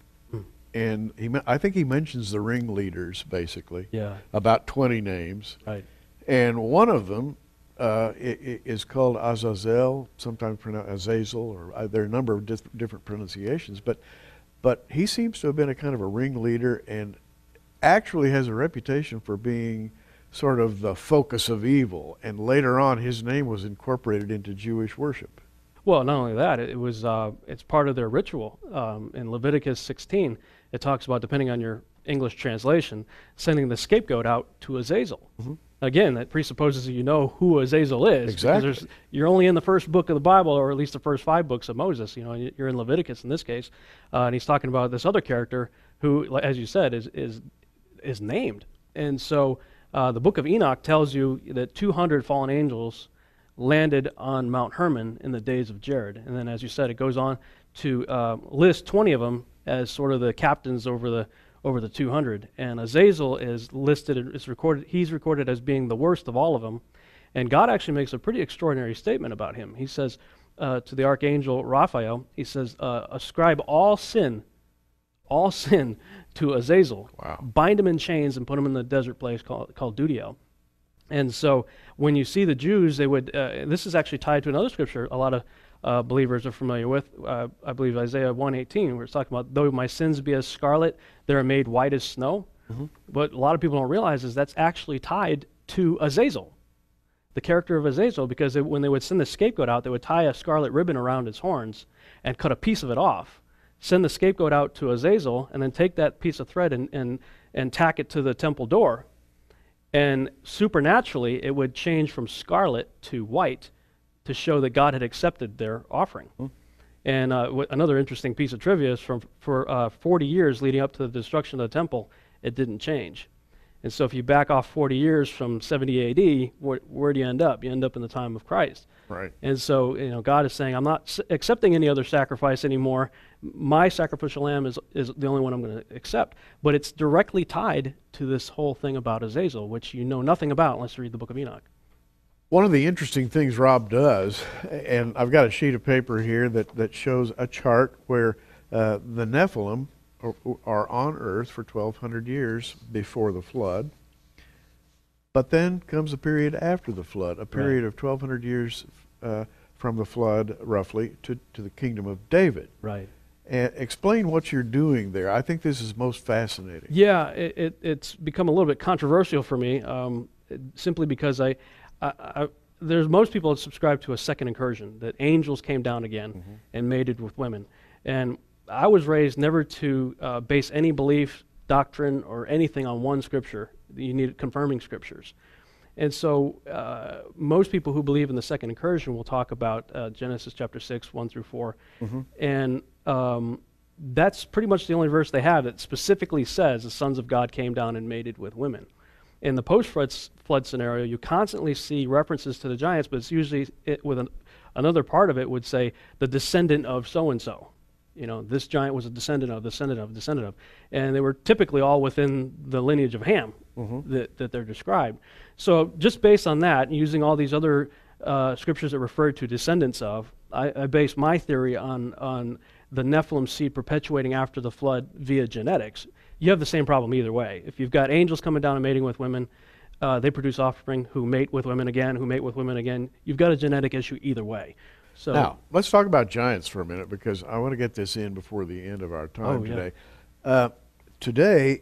And I think he mentions the ringleaders, basically. Yeah. About 20 names. Right. And one of them is called Azazel, sometimes pronounced Azazel, or there are a number of different pronunciations. But he seems to have been a kind of a ringleader, and actually has a reputation for being sort of the focus of evil. And later on, his name was incorporated into Jewish worship. Well, not only that, it's part of their ritual. In Leviticus 16, it talks about, depending on your English translation, sending the scapegoat out to Azazel. Again, that presupposes that you know who Azazel is. Exactly. You're only in the first book of the Bible, or at least the first 5 books of Moses. You're in Leviticus in this case, and he's talking about this other character who, as you said, is named. And so the Book of Enoch tells you that 200 fallen angels landed on Mount Hermon in the days of Jared. And then, as you said, it goes on to list 20 of them as sort of the captains over the 200. And Azazel is listed, he's recorded as being the worst of all of them. And God actually makes a pretty extraordinary statement about him. He says to the archangel Raphael. He says, ascribe all sin to Azazel. Wow. Bind him in chains and put him in the desert place called Dudiel. And so when you see the Jews, they would, this is actually tied to another scripture a lot of believers are familiar with, I believe Isaiah 1:18, where it's talking about, though my sins be as scarlet, they are made white as snow. Mm-hmm. What a lot of people don't realize is that's actually tied to Azazel, the character of Azazel, because when they would send the scapegoat out, they would tie a scarlet ribbon around his horns and cut a piece of it off, send the scapegoat out to Azazel, and then take that piece of thread and tack it to the temple door. And supernaturally, it would change from scarlet to white to show that God had accepted their offering. Hmm. And another interesting piece of trivia is for 40 years leading up to the destruction of the temple, it didn't change. And so if you back off 40 years from 70 AD, where do you end up? You end up in the time of Christ. Right. And so, God is saying, I'm not accepting any other sacrifice anymore. My sacrificial lamb is the only one I'm going to accept. But it's directly tied to this whole thing about Azazel, which you know nothing about unless you read the Book of Enoch. One of the interesting things Rob does, and I've got a sheet of paper here that shows a chart where the Nephilim are on earth for 1,200 years before the flood. But then comes a period after the flood, a period of 1,200 years from the flood, roughly, to the kingdom of David. Right. And explain what you're doing there. I think this is most fascinating. Yeah, it's become a little bit controversial for me, simply because there's most people that subscribe to a second incursion, that angels came down again and mated with women. And I was raised never to base any belief, doctrine, or anything on one scripture. You need confirming scriptures. And so most people who believe in the second incursion will talk about Genesis chapter 6, 1 through 4. And that's pretty much the only verse they have that specifically says the sons of God came down and mated with women. In the post-flood scenario, you constantly see references to the giants, but it's usually another part of it would say the descendant of so-and-so. This giant was a descendant of. And they were typically all within the lineage of Ham that they're described. So just based on that, using all these other scriptures that refer to descendants of, I base my theory on the Nephilim seed perpetuating after the flood via genetics. You have the same problem either way. If you've got angels coming down and mating with women, they produce offspring who mate with women again, You've got a genetic issue either way. So now, let's talk about giants for a minute, because I want to get this in before the end of our time today. Today,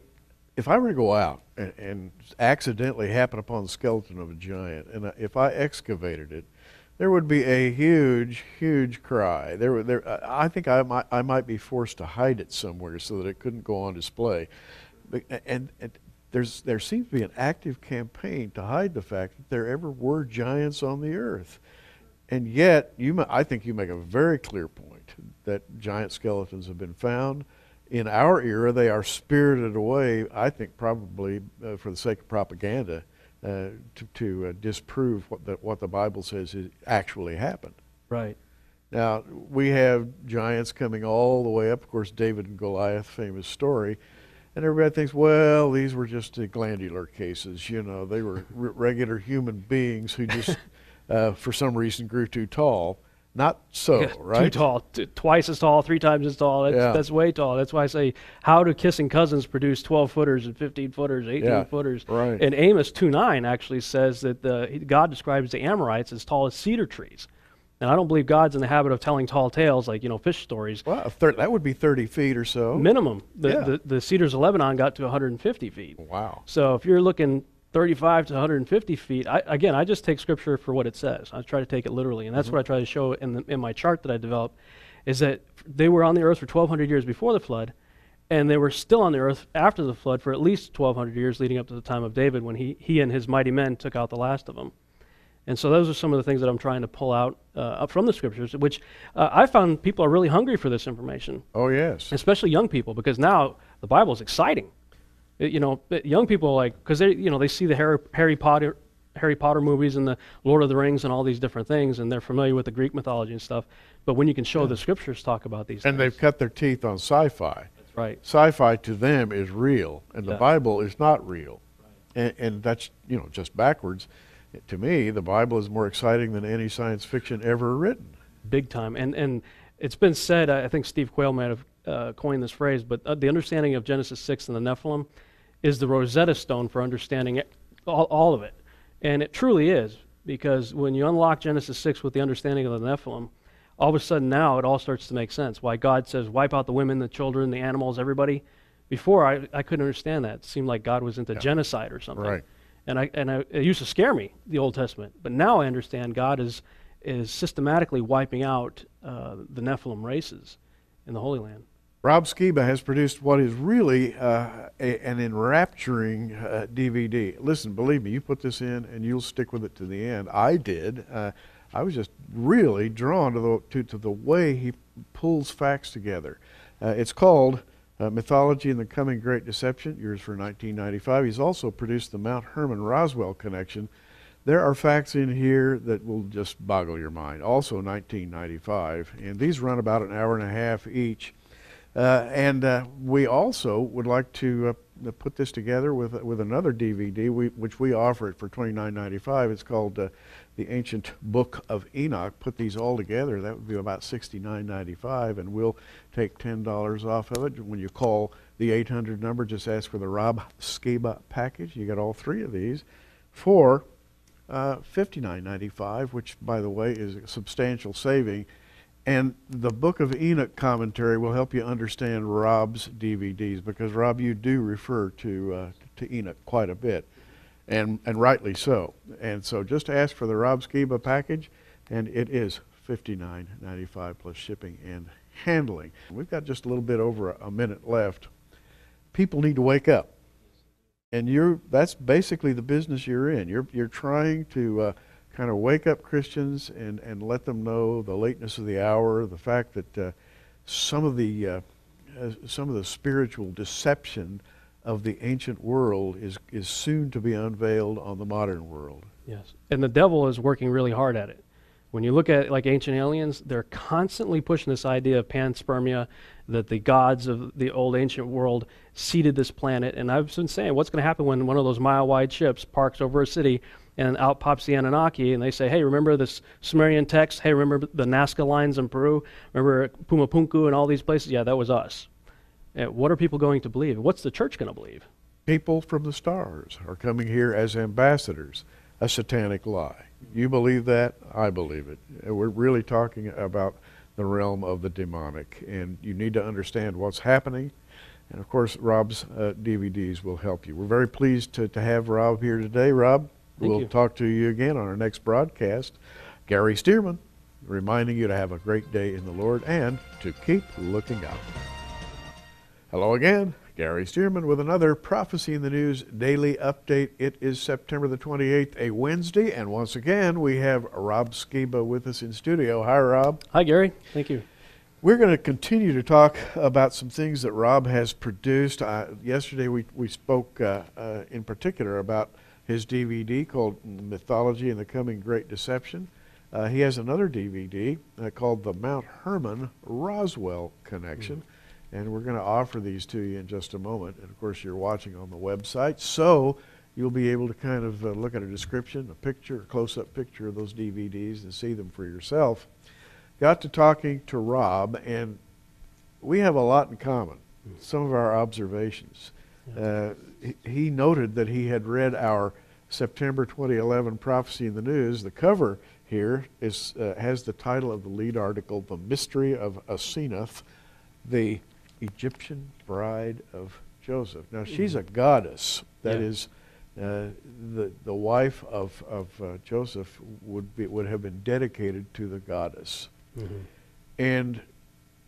if I were to go out and accidentally happen upon the skeleton of a giant, and if I excavated it, there would be a huge, huge cry. I think I might be forced to hide it somewhere so that it couldn't go on display. And there seems to be an active campaign to hide the fact that there ever were giants on the earth. And yet, I think you make a very clear point that giant skeletons have been found. In our era, they are spirited away, I think probably for the sake of propaganda, to disprove what the Bible says actually happened. Right. Now, we have giants coming all the way up. Of course, David and Goliath, famous story. And everybody thinks, well, these were just glandular cases. They were regular human beings who just... for some reason grew too tall. Not so, right? Too tall, twice as tall, 3 times as tall. That's way tall. That's why I say, how do kissing cousins produce 12-footers and 15-footers, 18-footers? Right. And Amos 2:9 actually says that God describes the Amorites as tall as cedar trees. And I don't believe God's in the habit of telling tall tales like, fish stories. Well, that would be 30 feet or so. Minimum. The cedars of Lebanon got to 150 feet. Wow. So if you're looking 35 to 150 feet. I just take Scripture for what it says. I try to take it literally, and that's what I try to show in my chart that I developed, is that they were on the earth for 1,200 years before the flood, and they were still on the earth after the flood for at least 1,200 years leading up to the time of David, when he and his mighty men took out the last of them. And so those are some of the things that I'm trying to pull out from the Scriptures, which I found people are really hungry for this information. Oh, yes. Especially young people, because now the Bible is exciting. Young people because they see the Harry Potter movies and the Lord of the Rings and all these different things, and they're familiar with the Greek mythology and stuff. But when you can show the Scriptures talk about these and things. They've cut their teeth on sci-fi. That's right. Sci-fi to them is real, and the Bible is not real. Right. And that's just backwards. To me, the Bible is more exciting than any science fiction ever written. big time. And it's been said, I think Steve Quayle might have coined this phrase, but the understanding of Genesis 6 and the Nephilim is the Rosetta Stone for understanding all of it. And it truly is, because when you unlock Genesis 6 with the understanding of the Nephilim, all of a sudden now it all starts to make sense. Why God says, wipe out the women, the children, the animals, everybody. Before, I couldn't understand that. It seemed like God was into genocide or something. Right. And it used to scare me, the Old Testament. But now I understand God is systematically wiping out the Nephilim races in the Holy Land. Rob Skiba has produced what is really an enrapturing DVD. Listen, believe me, you put this in and you'll stick with it to the end. I did. I was just really drawn to the way he pulls facts together. It's called Mythology and the Coming Great Deception, yours for 1995. He's also produced the Mount Hermon Roswell connection. There are facts in here that will just boggle your mind. Also 1995, and these run about an hour and a half each. We also would like to put this together with another DVD, which we offer it for $29.95. It's called The Ancient Book of Enoch. Put these all together, that would be about $69.95, and we'll take $10 off of it. When you call the 800 number, just ask for the Rob Skiba package. You get all three of these for $59.95, which, by the way, is a substantial saving. And the Book of Enoch commentary will help you understand Rob's DVDs, because, Rob, you do refer to Enoch quite a bit, and rightly so. And so just ask for the Rob Skiba package, and it is $59.95 plus shipping and handling. We've got just a little bit over a minute left. People need to wake up, and that's basically the business you're in. You're trying to kind of wake up Christians and let them know the lateness of the hour, the fact that some of the spiritual deception of the ancient world is soon to be unveiled on the modern world. Yes, and the devil is working really hard at it. When you look at like ancient aliens, they're constantly pushing this idea of panspermia, that the gods of the old ancient world seeded this planet. And I've been saying, what's going to happen when one of those mile-wide ships parks over a city and out pops the Anunnaki, and they say, hey, remember this Sumerian text? Hey, remember the Nazca lines in Peru? Remember Pumapunku and all these places? Yeah, that was us. What are people going to believe? What's the church going to believe? People from the stars are coming here as ambassadors. A satanic lie. You believe that? I believe it. We're really talking about the realm of the demonic, and you need to understand what's happening. And of course, Rob's DVDs will help you. We're very pleased to have Rob here today. Rob, we'll talk to you again on our next broadcast. Gary Stearman, reminding you to have a great day in the Lord and to keep looking out. Hello again. Gary Stearman with another Prophecy in the News daily update. It is September the 28th, a Wednesday, and once again we have Rob Skiba with us in studio. Hi, Rob. Hi, Gary. Thank you. We're going to continue to talk about some things that Rob has produced. Yesterday we spoke in particular about his DVD called Mythology and the Coming Great Deception. He has another DVD called the Mount Hermon Roswell Connection. And we're going to offer these to you in just a moment. And of course, you're watching on the website, so you'll be able to kind of look at a description, a picture, a close-up picture of those DVDs and see them for yourself. Got to talking to Rob, and we have a lot in common. Some of our observations. He noted that he had read our September 2011 Prophecy in the News. The cover here has the title of the lead article, The Mystery of Asenath, the Egyptian bride of Joseph. Now, she's a goddess. That is, the wife of Joseph would have been dedicated to the goddess. And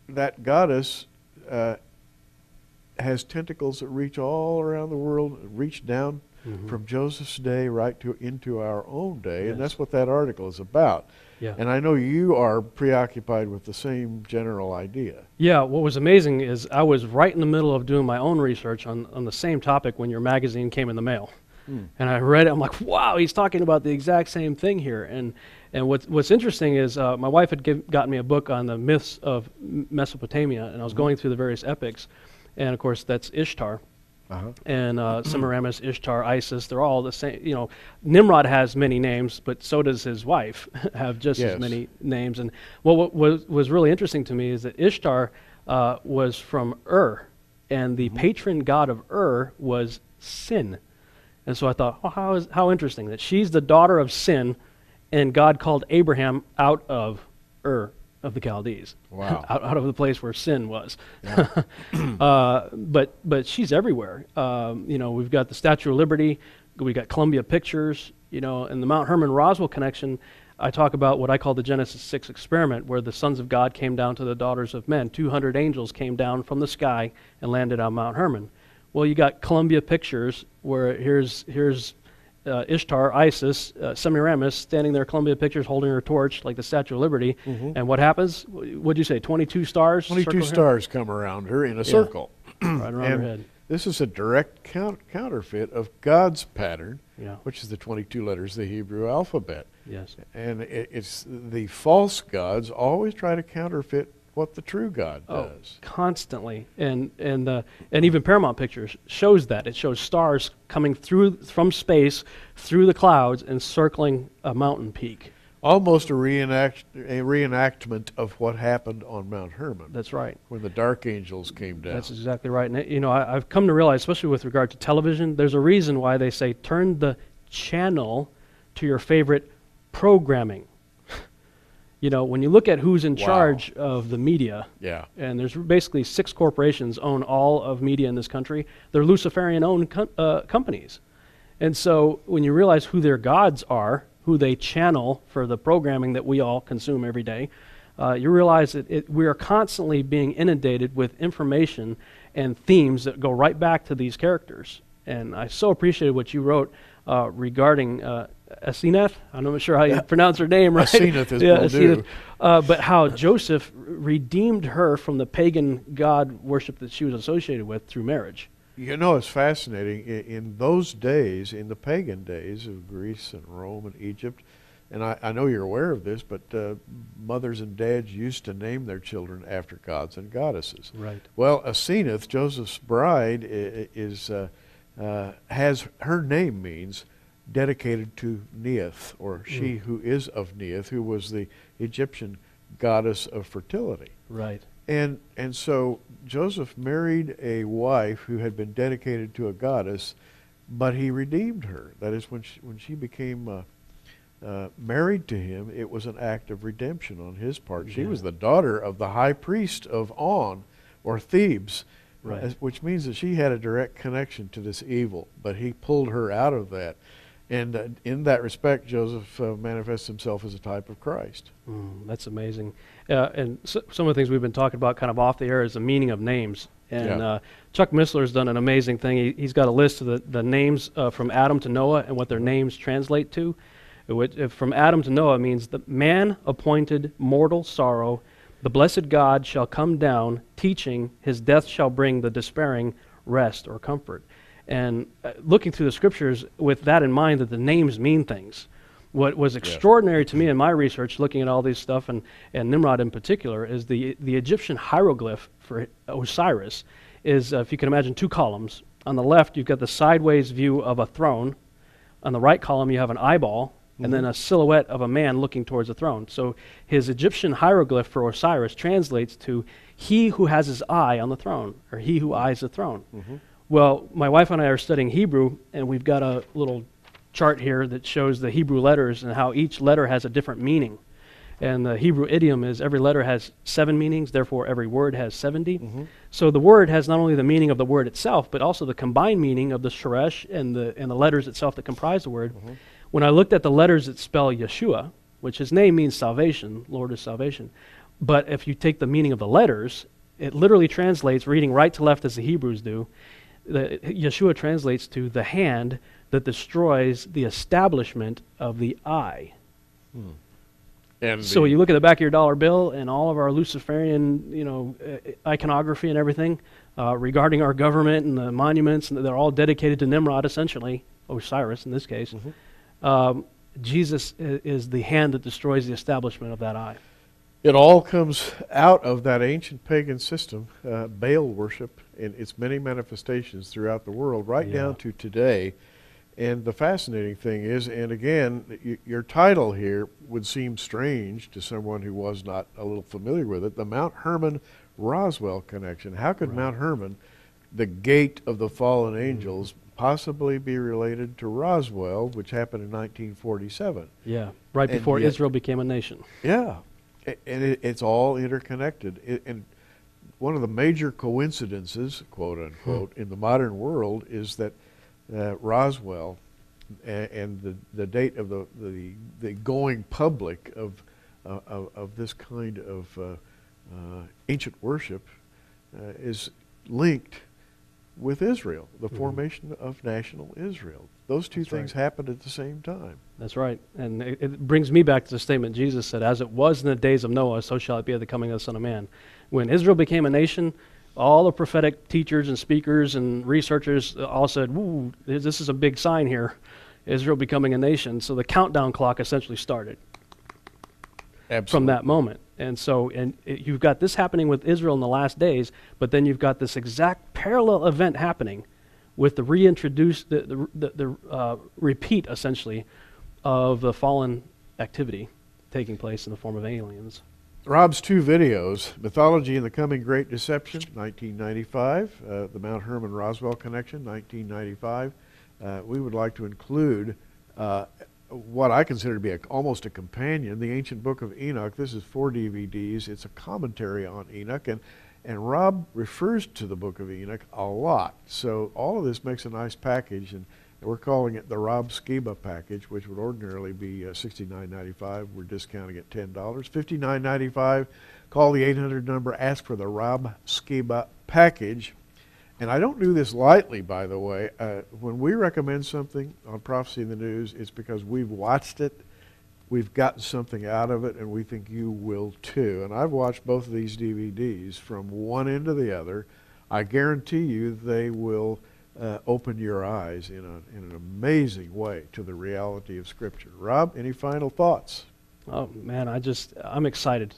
that goddess has tentacles that reach all around the world, reach down from Joseph's day right into our own day, and that's what that article is about. And I know you are preoccupied with the same general idea. Yeah, what was amazing is I was right in the middle of doing my own research on the same topic when your magazine came in the mail. And I read it, I'm like, wow, he's talking about the exact same thing here. And what's interesting is my wife had gotten me a book on the myths of Mesopotamia, and I was going through the various epics. And of course, that's Ishtar. and Semiramis, Ishtar, Isis, they're all the same. You know, Nimrod has many names, but so does his wife have just as many names. And what was really interesting to me is that Ishtar was from Ur, and the patron god of Ur was Sin. And so I thought, oh, how interesting that she's the daughter of Sin, and God called Abraham out of Ur of the Chaldees. Wow. out of the place where sin was. Yeah. But she's everywhere. You know, we've got the Statue of Liberty, we got Columbia Pictures, you know, and the Mount Hermon Roswell connection. I talk about what I call the Genesis 6 experiment, where the sons of God came down to the daughters of men. 200 angels came down from the sky and landed on Mount Hermon. Well, you got Columbia Pictures, where here's Ishtar, Isis, Semiramis standing there, Columbia Pictures holding her torch like the Statue of Liberty. And what happens? What'd you say, 22 stars? 22 stars come around her in a circle. Right around her head. This is a direct counterfeit of God's pattern, Yeah. which is the 22 letters of the Hebrew alphabet. Yes. And it's the false gods always try to counterfeit what the true God does. Constantly, and even Paramount Pictures shows that. It shows stars coming through from space through the clouds and circling a mountain peak. Almost a reenactment of what happened on Mount Hermon. That's right. When the dark angels came down. That's exactly right. And you know, I've come to realize, especially with regard to television, there's a reason why they say turn the channel to your favorite programming. You know, when you look at who's in charge of the media, and there's basically 6 corporations own all of media in this country, they're Luciferian-owned companies. And so when you realize who their gods are, who they channel for the programming that we all consume every day, you realize that we are constantly being inundated with information and themes that go right back to these characters. And I so appreciated what you wrote regarding Asenath. I'm not sure how you pronounce her name, right? Asenath is Asenath. But how Joseph redeemed her from the pagan god worship that she was associated with through marriage. You know, it's fascinating. In those days, in the pagan days of Greece and Rome and Egypt, and I know you're aware of this, but mothers and dads used to name their children after gods and goddesses. Right. Well, Asenath, Joseph's bride, has her name means dedicated to Neith, or she who is of Neith, who was the Egyptian goddess of fertility. Right. And so Joseph married a wife who had been dedicated to a goddess, but he redeemed her. That is, when she became married to him, it was an act of redemption on his part. She was the daughter of the high priest of On, or Thebes, which means that she had a direct connection to this evil, but he pulled her out of that. And in that respect, Joseph manifests himself as a type of Christ. That's amazing. And some of the things we've been talking about kind of off the air is the meaning of names. And Chuck Missler's done an amazing thing. He's got a list of the names from Adam to Noah and what their names translate to. From Adam to Noah means the man appointed mortal sorrow, the blessed God shall come down, teaching, his death shall bring the despairing rest or comfort. And looking through the scriptures with that in mind, that the names mean things. What was extraordinary to me in my research, looking at all these stuff, and Nimrod in particular, is the Egyptian hieroglyph for Osiris is, if you can imagine, 2 columns. On the left, you've got the sideways view of a throne. On the right column, you have an eyeball, and then a silhouette of a man looking towards the throne. So his Egyptian hieroglyph for Osiris translates to he who has his eye on the throne, or he who eyes the throne. Well, my wife and I are studying Hebrew, and we've got a little chart here that shows the Hebrew letters and how each letter has a different meaning. And the Hebrew idiom is every letter has 7 meanings, therefore every word has 70. So the word has not only the meaning of the word itself, but also the combined meaning of the sheresh and the letters itself that comprise the word. When I looked at the letters that spell Yeshua, which his name means salvation, Lord is salvation, but if you take the meaning of the letters, it literally translates, reading right to left as the Hebrews do, Yeshua translates to the hand that destroys the establishment of the eye. And so you look at the back of your dollar bill and all of our Luciferian, iconography and everything regarding our government and the monuments, and they're all dedicated to Nimrod, essentially, Osiris in this case. Jesus is the hand that destroys the establishment of that eye. It all comes out of that ancient pagan system, Baal worship, in its many manifestations throughout the world, right down to today. And the fascinating thing is, and again, your title here would seem strange to someone who was not a little familiar with it, the Mount Hermon-Roswell connection. How could Mount Hermon, the gate of the fallen angels, possibly be related to Roswell, which happened in 1947? Yeah, right before Israel became a nation. Yeah, and it's all interconnected. And one of the major coincidences, quote unquote, in the modern world is that Roswell and the date of the going public of this kind of ancient worship is linked with Israel, the formation of national Israel. Those two things happened at the same time. That's right. And it brings me back to the statement Jesus said, as it was in the days of Noah, so shall it be at the coming of the Son of Man. When Israel became a nation, all the prophetic teachers and speakers and researchers all said, "Ooh, this is a big sign here, Israel becoming a nation." So the countdown clock essentially started from that moment. And so, you've got this happening with Israel in the last days, but then you've got this exact parallel event happening with the repeat, essentially, of the fallen activity taking place in the form of aliens. Rob's two videos, Mythology and the Coming Great Deception, 1995, the Mount Hermon-Roswell Connection, 1995. We would like to include what I consider to be almost a companion, the Ancient Book of Enoch. This is 4 DVDs. It's a commentary on Enoch, and Rob refers to the Book of Enoch a lot. So all of this makes a nice package, and we're calling it the Rob Skiba package, which would ordinarily be $69.95. We're discounting it $10. $59.95. Call the 800 number. Ask for the Rob Skiba package. And I don't do this lightly, by the way. When we recommend something on Prophecy in the News, it's because we've watched it, we've gotten something out of it, and we think you will too. And I've watched both of these DVDs from one end to the other. I guarantee you they will open your eyes in an amazing way to the reality of Scripture. Rob, any final thoughts? Oh man, I'm excited.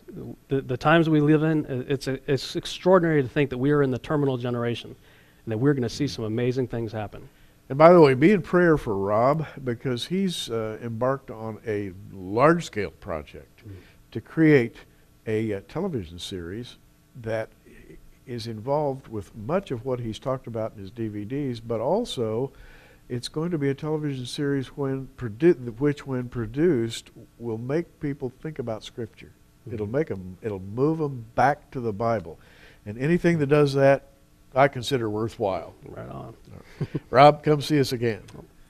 The times we live in, it's extraordinary to think that we are in the terminal generation, and that we're going to see some amazing things happen. And by the way, be in prayer for Rob, because he's embarked on a large-scale project to create a television series that is involved with much of what he's talked about in his DVDs, but also it's going to be a television series which, when produced, will make people think about Scripture. It'll move them back to the Bible, and anything that does that, I consider worthwhile. Right on. Rob, come see us again.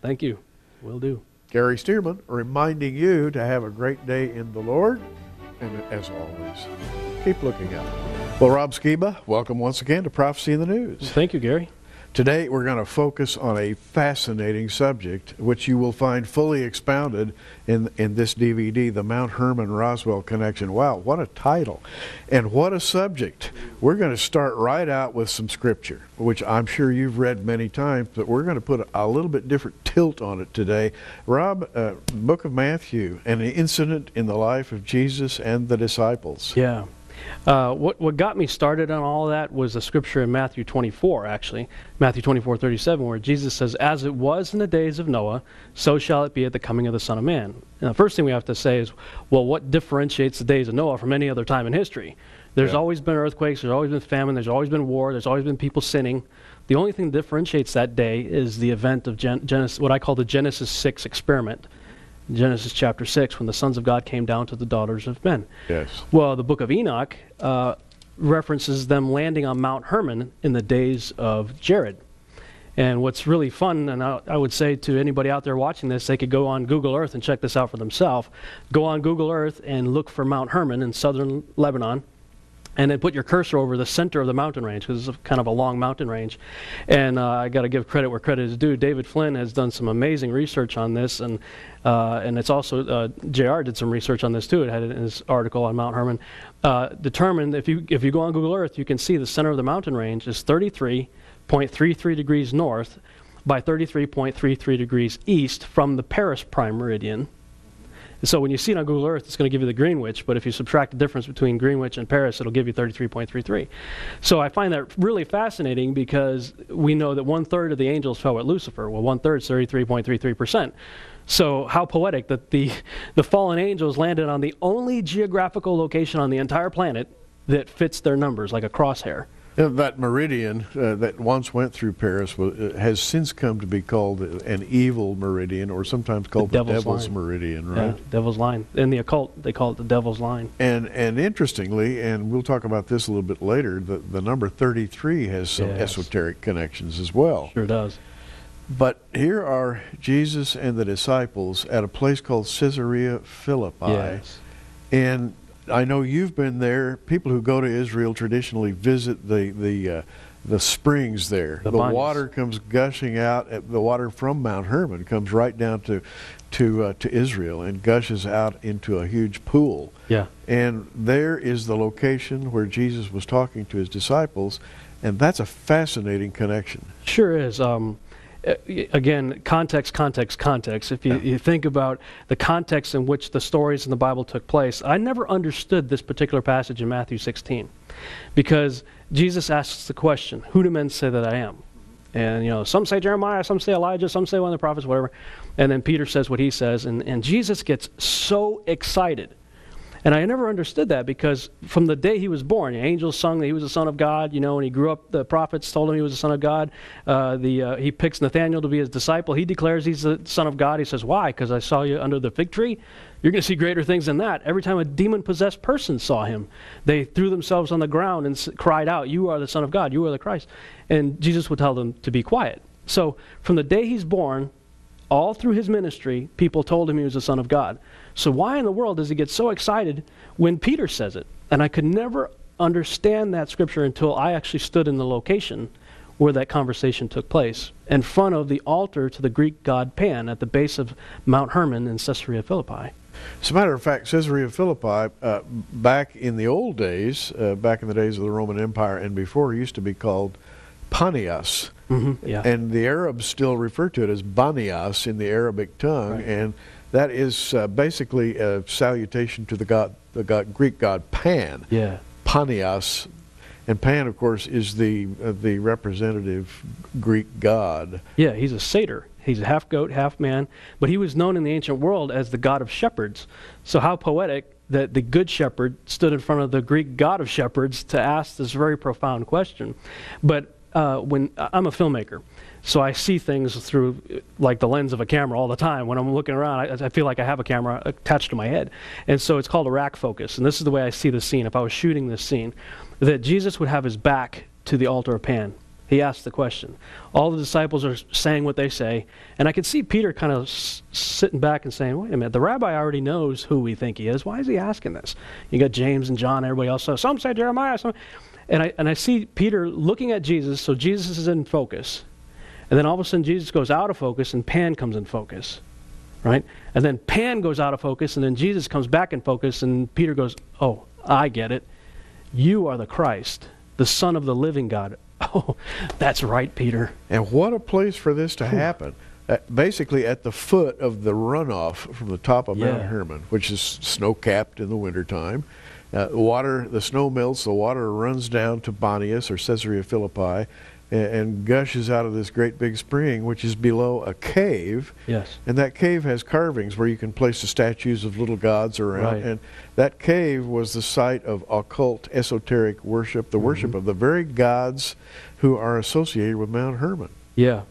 Thank you. Will do. Gary Stearman reminding you to have a great day in the Lord, and as always, keep looking up. Well, Rob Skiba, welcome once again to Prophecy in the News. Thank you, Gary. Today we're going to focus on a fascinating subject, which you will find fully expounded in this DVD, the Mount Hermon-Roswell Connection. Wow, what a title and what a subject. We're going to start right out with some Scripture, which I'm sure you've read many times, but we're going to put a little bit different tilt on it today. Rob, Book of Matthew, an incident in the life of Jesus and the disciples. Yeah. What got me started on all of that was a scripture in Matthew 24, actually. Matthew 24:37, where Jesus says, "As it was in the days of Noah, so shall it be at the coming of the Son of Man." And the first thing we have to say is, well, what differentiates the days of Noah from any other time in history? There's always been earthquakes, there's always been famine, there's always been war, there's always been people sinning. The only thing that differentiates that day is the event of Genesis, what I call the Genesis 6 experiment. Genesis chapter 6, when the sons of God came down to the daughters of men. Yes. Well, the Book of Enoch references them landing on Mount Hermon in the days of Jared. And what's really fun, and I would say to anybody out there watching this, they could go on Google Earth and check this out for themselves. Go on Google Earth and look for Mount Hermon in southern Lebanon, and then put your cursor over the center of the mountain range, because it's kind of a long mountain range. And I got to give credit where credit is due. David Flynn has done some amazing research on this, and it's also JR did some research on this too. It had it in his article on Mount Hermon. Determined if you go on Google Earth, you can see the center of the mountain range is 33.33 degrees north by 33.33 degrees east from the Paris prime meridian. So when you see it on Google Earth, it's going to give you the Greenwich, but if you subtract the difference between Greenwich and Paris, it'll give you 33.33. So I find that really fascinating because we know that 1/3 of the angels fell with Lucifer. Well, 1/3 is 33.33%. So how poetic that the fallen angels landed on the only geographical location on the entire planet that fits their numbers, like a crosshair. That meridian that once went through Paris has since come to be called an evil meridian, or sometimes called the Devil's Meridian, right? Yeah, Devil's Line. In the occult, they call it the Devil's Line. And interestingly, and we'll talk about this a little bit later, the number 33 has some esoteric connections as well. Sure does. But here are Jesus and the disciples at a place called Caesarea Philippi. Yes. And I know you've been there. People who go to Israel traditionally visit the springs there. The water comes gushing out. The water from Mount Hermon comes right down to Israel and gushes out into a huge pool. Yeah. And there is the location where Jesus was talking to his disciples, and that's a fascinating connection. Sure is. Again, context. If you think about the context in which the stories in the Bible took place, I never understood this particular passage in Matthew 16, because Jesus asks the question, "Who do men say that I am?" And some say Jeremiah, some say Elijah, some say one of the prophets, whatever. And then Peter says what he says, and Jesus gets so excited. And I never understood that, because from the day he was born, the angels sung that he was the Son of God. When he grew up, the prophets told him he was the Son of God. He picks Nathanael to be his disciple. He declares he's the Son of God. He says, "Why? Because I saw you under the fig tree." You're going to see greater things than that. Every time a demon-possessed person saw him, they threw themselves on the ground and cried out, "You are the Son of God. You are the Christ." And Jesus would tell them to be quiet. So from the day he's born, all through his ministry, people told him he was the Son of God. So why in the world does he get so excited when Peter says it? And I could never understand that scripture until I actually stood in the location where that conversation took place, in front of the altar to the Greek god Pan at the base of Mount Hermon in Caesarea Philippi. As a matter of fact, Caesarea Philippi, back in the old days, back in the days of the Roman Empire and before, used to be called Panias. Mm-hmm, yeah. And the Arabs still refer to it as Banias in the Arabic tongue, right. And that is basically a salutation to the Greek god Pan. Yeah. Panias, and Pan, of course, is the representative Greek god. Yeah, he's a satyr. He's half goat, half man, but he was known in the ancient world as the god of shepherds. So how poetic that the good shepherd stood in front of the Greek god of shepherds to ask this very profound question. But when I'm a filmmaker, so I see things through like the lens of a camera all the time. When I'm looking around, I feel like I have a camera attached to my head. And so it's called a rack focus. And this is the way I see the scene. If I was shooting this scene, that Jesus would have his back to the altar of Pan. He asked the question. All the disciples are saying what they say. And I can see Peter kind of sitting back and saying, wait a minute, the rabbi already knows who we think he is. Why is he asking this? You got James and John, everybody else. So some say Jeremiah. And I see Peter looking at Jesus, so Jesus is in focus. And then all of a sudden Jesus goes out of focus and Pan comes in focus. Right? And then Pan goes out of focus and then Jesus comes back in focus and Peter goes, oh, I get it. You are the Christ, the Son of the living God. Oh, that's right, Peter. And what a place for this to happen. Basically at the foot of the runoff from the top of Mount Hermon, which is snow-capped in the wintertime. The snow melts, the water runs down to Banias or Caesarea Philippi and gushes out of this great big spring, which is below a cave. Yes. And that cave has carvings where you can place the statues of little gods around. Right. And that cave was the site of occult, esoteric worship, the worship of the very gods who are associated with Mount Hermon. Yeah.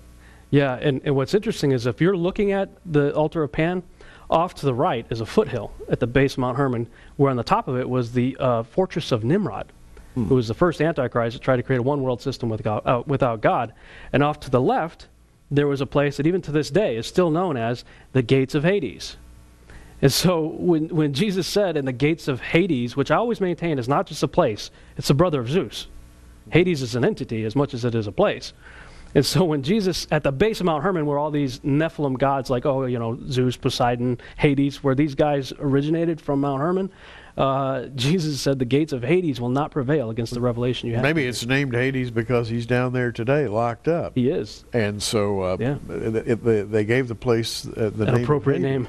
Yeah, and what's interesting is if you're looking at the altar of Pan, off to the right is a foothill at the base of Mount Hermon, where on the top of it was the fortress of Nimrod, who was the first Antichrist that tried to create a one-world system without God. And off to the left, there was a place that even to this day is still known as the gates of Hades. And so when Jesus said in the gates of Hades, which I always maintain is not just a place, it's the brother of Zeus. Hades is an entity as much as it is a place. And so when Jesus, at the base of Mount Hermon, where all these Nephilim gods like, Zeus, Poseidon, Hades, where these guys originated from Mount Hermon, Jesus said the gates of Hades will not prevail against the revelation you have. Maybe it's named Hades because he's down there today, locked up. He is. And so they gave the place the An name appropriate name.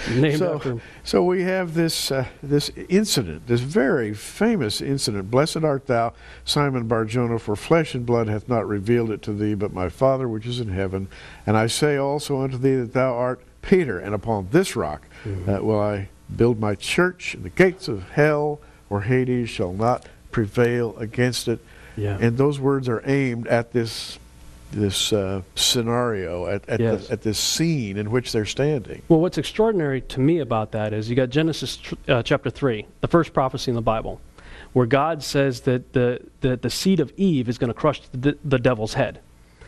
Named after him. So we have this incident, this very famous incident. Blessed art thou, Simon Bar-Jonah, for flesh and blood hath not revealed it to thee, but my Father which is in heaven. And I say also unto thee that thou art Peter, and upon this rock will I build my church, and the gates of hell or Hades shall not prevail against it. Yeah. And those words are aimed at this scenario, at this scene in which they're standing. Well, what's extraordinary to me about that is you got Genesis chapter 3, the first prophecy in the Bible, where God says that the seed of Eve is going to crush the devil's head.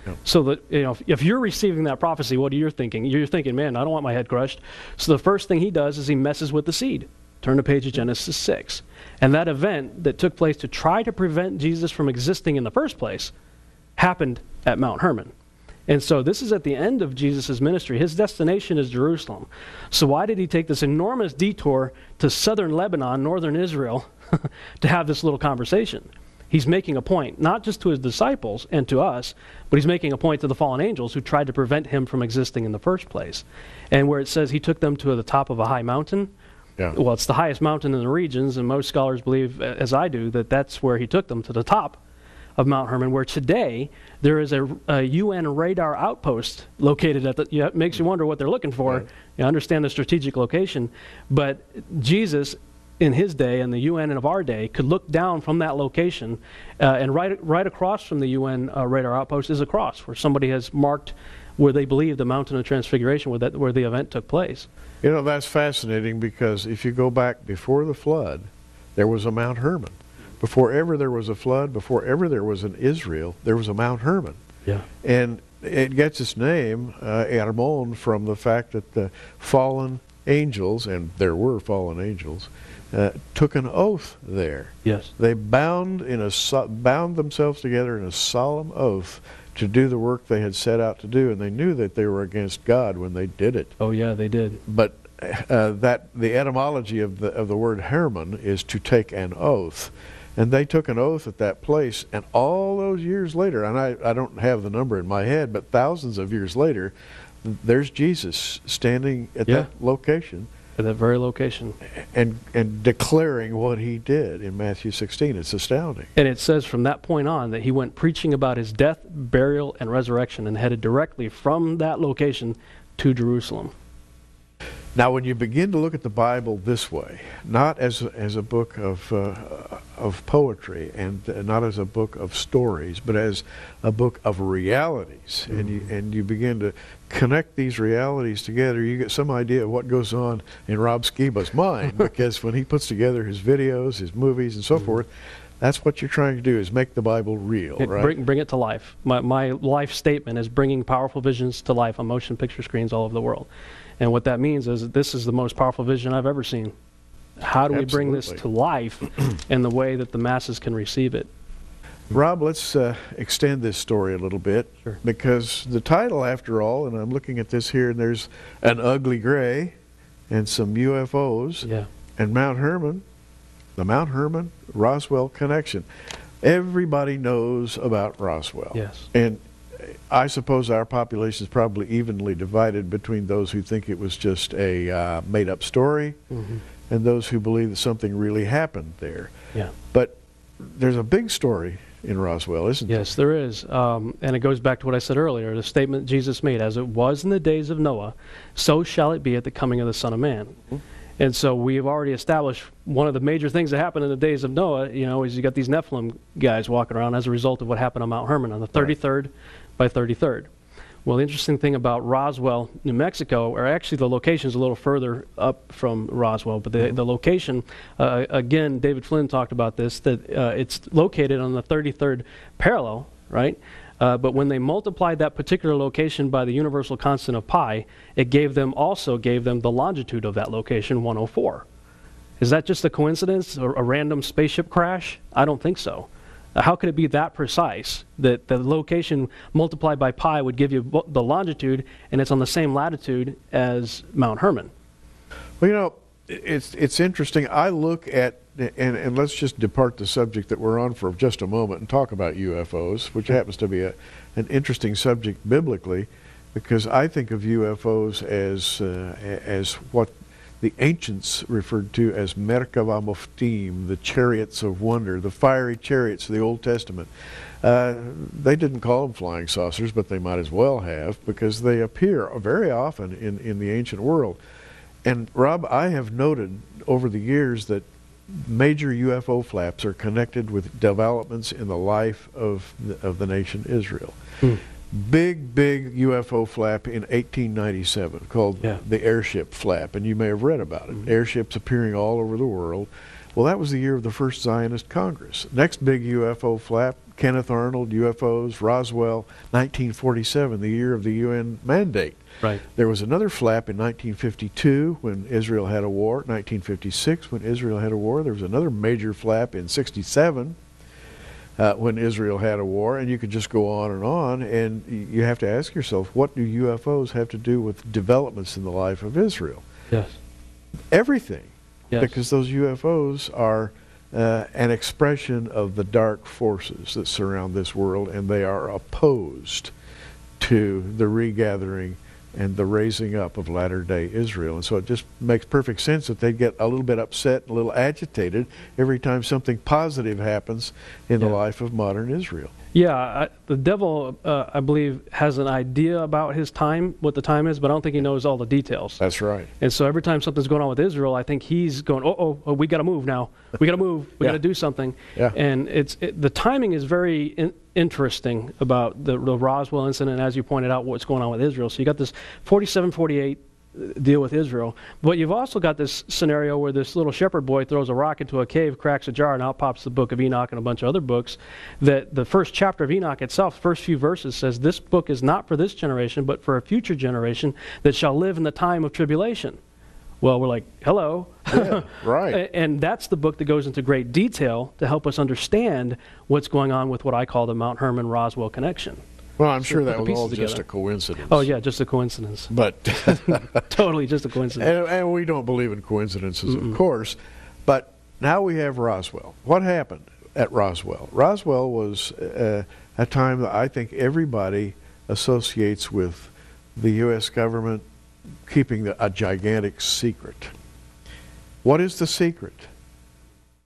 Yep. So that, if you're receiving that prophecy, what are you thinking? You're thinking, man, I don't want my head crushed. So the first thing he does is he messes with the seed. Turn the page of Genesis 6. And that event that took place to try to prevent Jesus from existing in the first place happened at Mount Hermon. And so this is at the end of Jesus' ministry. His destination is Jerusalem. So why did he take this enormous detour to southern Lebanon, northern Israel, to have this little conversation? He's making a point, not just to his disciples and to us, but he's making a point to the fallen angels who tried to prevent him from existing in the first place. And where it says he took them to the top of a high mountain, well, it's the highest mountain in the regions, and most scholars believe, as I do, that that's where he took them, to the top of Mount Hermon, where today there is a UN radar outpost located at it makes you wonder what they're looking for. Right. You understand the strategic location, but Jesus in his day and the UN of our day could look down from that location, and right across from the UN radar outpost is a cross where somebody has marked where they believe the mountain of transfiguration, where the event took place. That's fascinating, because if you go back before the flood, there was a Mount Hermon. Before ever there was a flood, before ever there was an Israel, there was a Mount Hermon. Yeah. And it gets its name, Hermon, from the fact that the fallen angels, and there were fallen angels, took an oath there. Yes. They bound themselves together in a solemn oath to do the work they had set out to do, and they knew that they were against God when they did it. Oh yeah, they did. But the etymology of the word Hermon is to take an oath. And they took an oath at that place, and all those years later, and I don't have the number in my head, but thousands of years later, there's Jesus standing at that location. At that very location. And declaring what he did in Matthew 16. It's astounding. And it says from that point on that he went preaching about his death, burial, and resurrection, and headed directly from that location to Jerusalem. Now, when you begin to look at the Bible this way, not as a book of poetry and not as a book of stories, but as a book of realities, and you begin to connect these realities together, you get some idea of what goes on in Rob Skiba's mind, because when he puts together his videos, his movies, and so forth, that's what you're trying to do, is make the Bible real, right? Bring it to life. My life statement is bringing powerful visions to life on motion picture screens all over the world. And what that means is that this is the most powerful vision I've ever seen. How do we bring this to life in the way that the masses can receive it? Rob, let's extend this story a little bit. Sure. Because the title, after all, and I'm looking at this here, and there's an ugly gray and some UFOs and Mount Hermon, the Mount Hermon Roswell connection. Everybody knows about Roswell. Yes. And I suppose our population is probably evenly divided between those who think it was just a made-up story and those who believe that something really happened there. Yeah. But there's a big story in Roswell, isn't there? Yes, there is. And it goes back to what I said earlier, the statement Jesus made, as it was in the days of Noah, so shall it be at the coming of the Son of Man. And so we've already established one of the major things that happened in the days of Noah, is you got these Nephilim guys walking around as a result of what happened on Mount Hermon on the 33rd by 33rd. Well, the interesting thing about Roswell, New Mexico, or actually the location is a little further up from Roswell, but the location, again, David Flynn talked about this, that it's located on the 33rd parallel, right? But when they multiplied that particular location by the universal constant of pi, it also gave them the longitude of that location, 104. Is that just a coincidence, or a random spaceship crash? I don't think so. How could it be that precise that the location multiplied by pi would give you the longitude, and it's on the same latitude as Mount Hermon? Well, it's interesting. I look at, and let's just depart the subject that we're on for just a moment and talk about UFOs, which happens to be an interesting subject biblically, because I think of UFOs as what the ancients referred to as Merkava Moftim, the chariots of wonder, the fiery chariots of the Old Testament. They didn't call them flying saucers, but they might as well have, because they appear very often in the ancient world. And Rob, I have noted over the years that major UFO flaps are connected with developments in the life of the nation Israel. Big UFO flap in 1897 called the airship flap, and you may have read about it. Airships appearing all over the world. Well, that was the year of the first Zionist Congress. Next big UFO flap, Kenneth Arnold, UFOs, Roswell, 1947, the year of the UN mandate. Right. There was another flap in 1952 when Israel had a war, 1956 when Israel had a war. There was another major flap in 67 when Israel had a war, and you could just go on, and you have to ask yourself, what do UFOs have to do with developments in the life of Israel? Yes. Everything. Yes. Because those UFOs are an expression of the dark forces that surround this world, and they are opposed to the regathering and the raising up of latter-day Israel. And so it just makes perfect sense that they get a little bit upset, a little agitated every time something positive happens in the life of modern Israel. Yeah, the devil, I believe, has an idea about his time, what the time is, but I don't think he knows all the details. That's right. And so every time something's going on with Israel, I think he's going, oh, we got to move now. We got to move. We got to do something. Yeah. And the timing is very interesting about the Roswell incident, as you pointed out, what's going on with Israel. So you got this 47, 48 deal with Israel, but you've also got this scenario where this little shepherd boy throws a rock into a cave, cracks a jar, and out pops the Book of Enoch and a bunch of other books. That the first chapter of Enoch itself, first few verses, says this book is not for this generation, but for a future generation that shall live in the time of tribulation. Well, we're like, hello. Yeah, right. And that's the book that goes into great detail to help us understand what's going on with what I call the Mount Hermon-Roswell connection. Well, I'm sure that was all just a coincidence. Oh, yeah, just a coincidence. But totally just a coincidence. And we don't believe in coincidences, of course. But now we have Roswell. What happened at Roswell? Roswell was a time that I think everybody associates with the U.S. government keeping a gigantic secret. What is the secret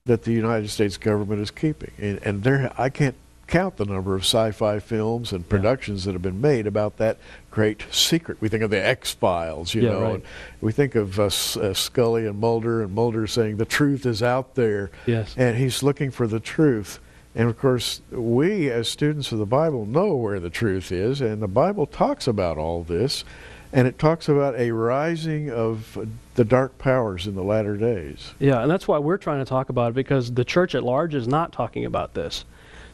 that the United States government is keeping? And there, I can't count the number of sci-fi films and productions that have been made about that great secret. We think of the X-Files, you know. Right. And we think of Scully and Mulder saying the truth is out there. Yes. And he's looking for the truth. And of course, we as students of the Bible know where the truth is, and the Bible talks about all this, and it talks about a rising of the dark powers in the latter days. Yeah, and that's why we're trying to talk about it, because the church at large is not talking about this.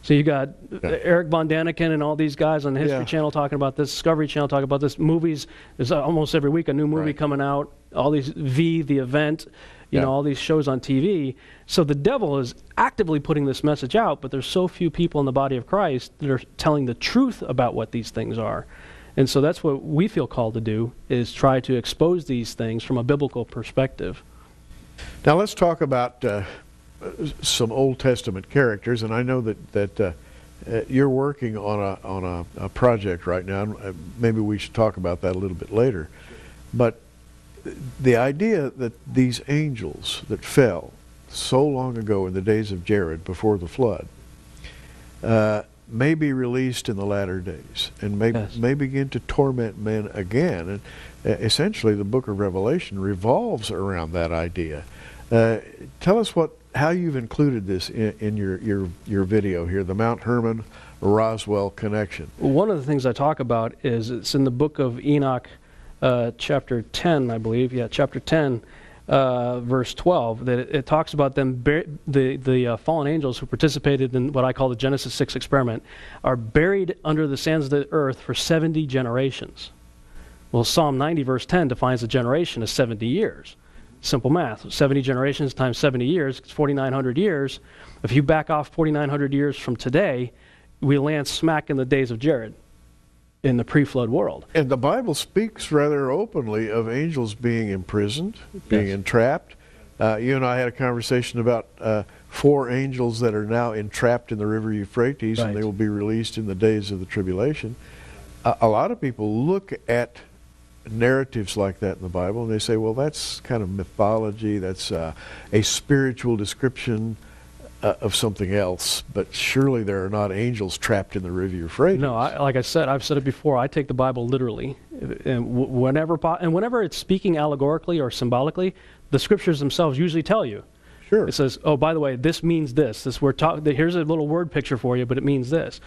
So you got Eric Von Daniken and all these guys on the History Channel talking about this, Discovery Channel talking about this. Movies, there's almost every week a new movie coming out. All these The Event, you know, all these shows on TV. So the devil is actively putting this message out, but there's so few people in the body of Christ that are telling the truth about what these things are. And so that's what we feel called to do, is try to expose these things from a biblical perspective. Now let's talk about some Old Testament characters, and I know that you're working on a project right now. Maybe we should talk about that a little bit later. But the idea that these angels that fell so long ago in the days of Jared before the flood may be released in the latter days and may begin to torment men again. And essentially the book of Revelation revolves around that idea. Tell us how you've included this in your video here, the Mount Hermon Roswell connection. One of the things I talk about is it's in the Book of Enoch, chapter 10, I believe. Yeah, chapter 10, verse 12, that it talks about them, the fallen angels who participated in what I call the Genesis 6 experiment, are buried under the sands of the earth for 70 generations. Well, Psalm 90, verse 10 defines a generation as 70 years. Simple math. 70 generations times 70 years, it's 4,900 years. If you back off 4,900 years from today, we land smack in the days of Jared. in the pre-flood world. And the Bible speaks rather openly of angels being imprisoned, being entrapped. You and I had a conversation about 4 angels that are now entrapped in the river Euphrates, and they will be released in the days of the tribulation. A lot of people look at narratives like that in the Bible, and they say, well, that's kind of mythology, that's a spiritual description of something else, but surely there are not angels trapped in the river Euphrates. No, like I said, I've said it before, I take the Bible literally. And whenever it's speaking allegorically or symbolically, the scriptures themselves usually tell you. Sure. It says, oh, by the way, this means this. Here's a little word picture for you, but it means this.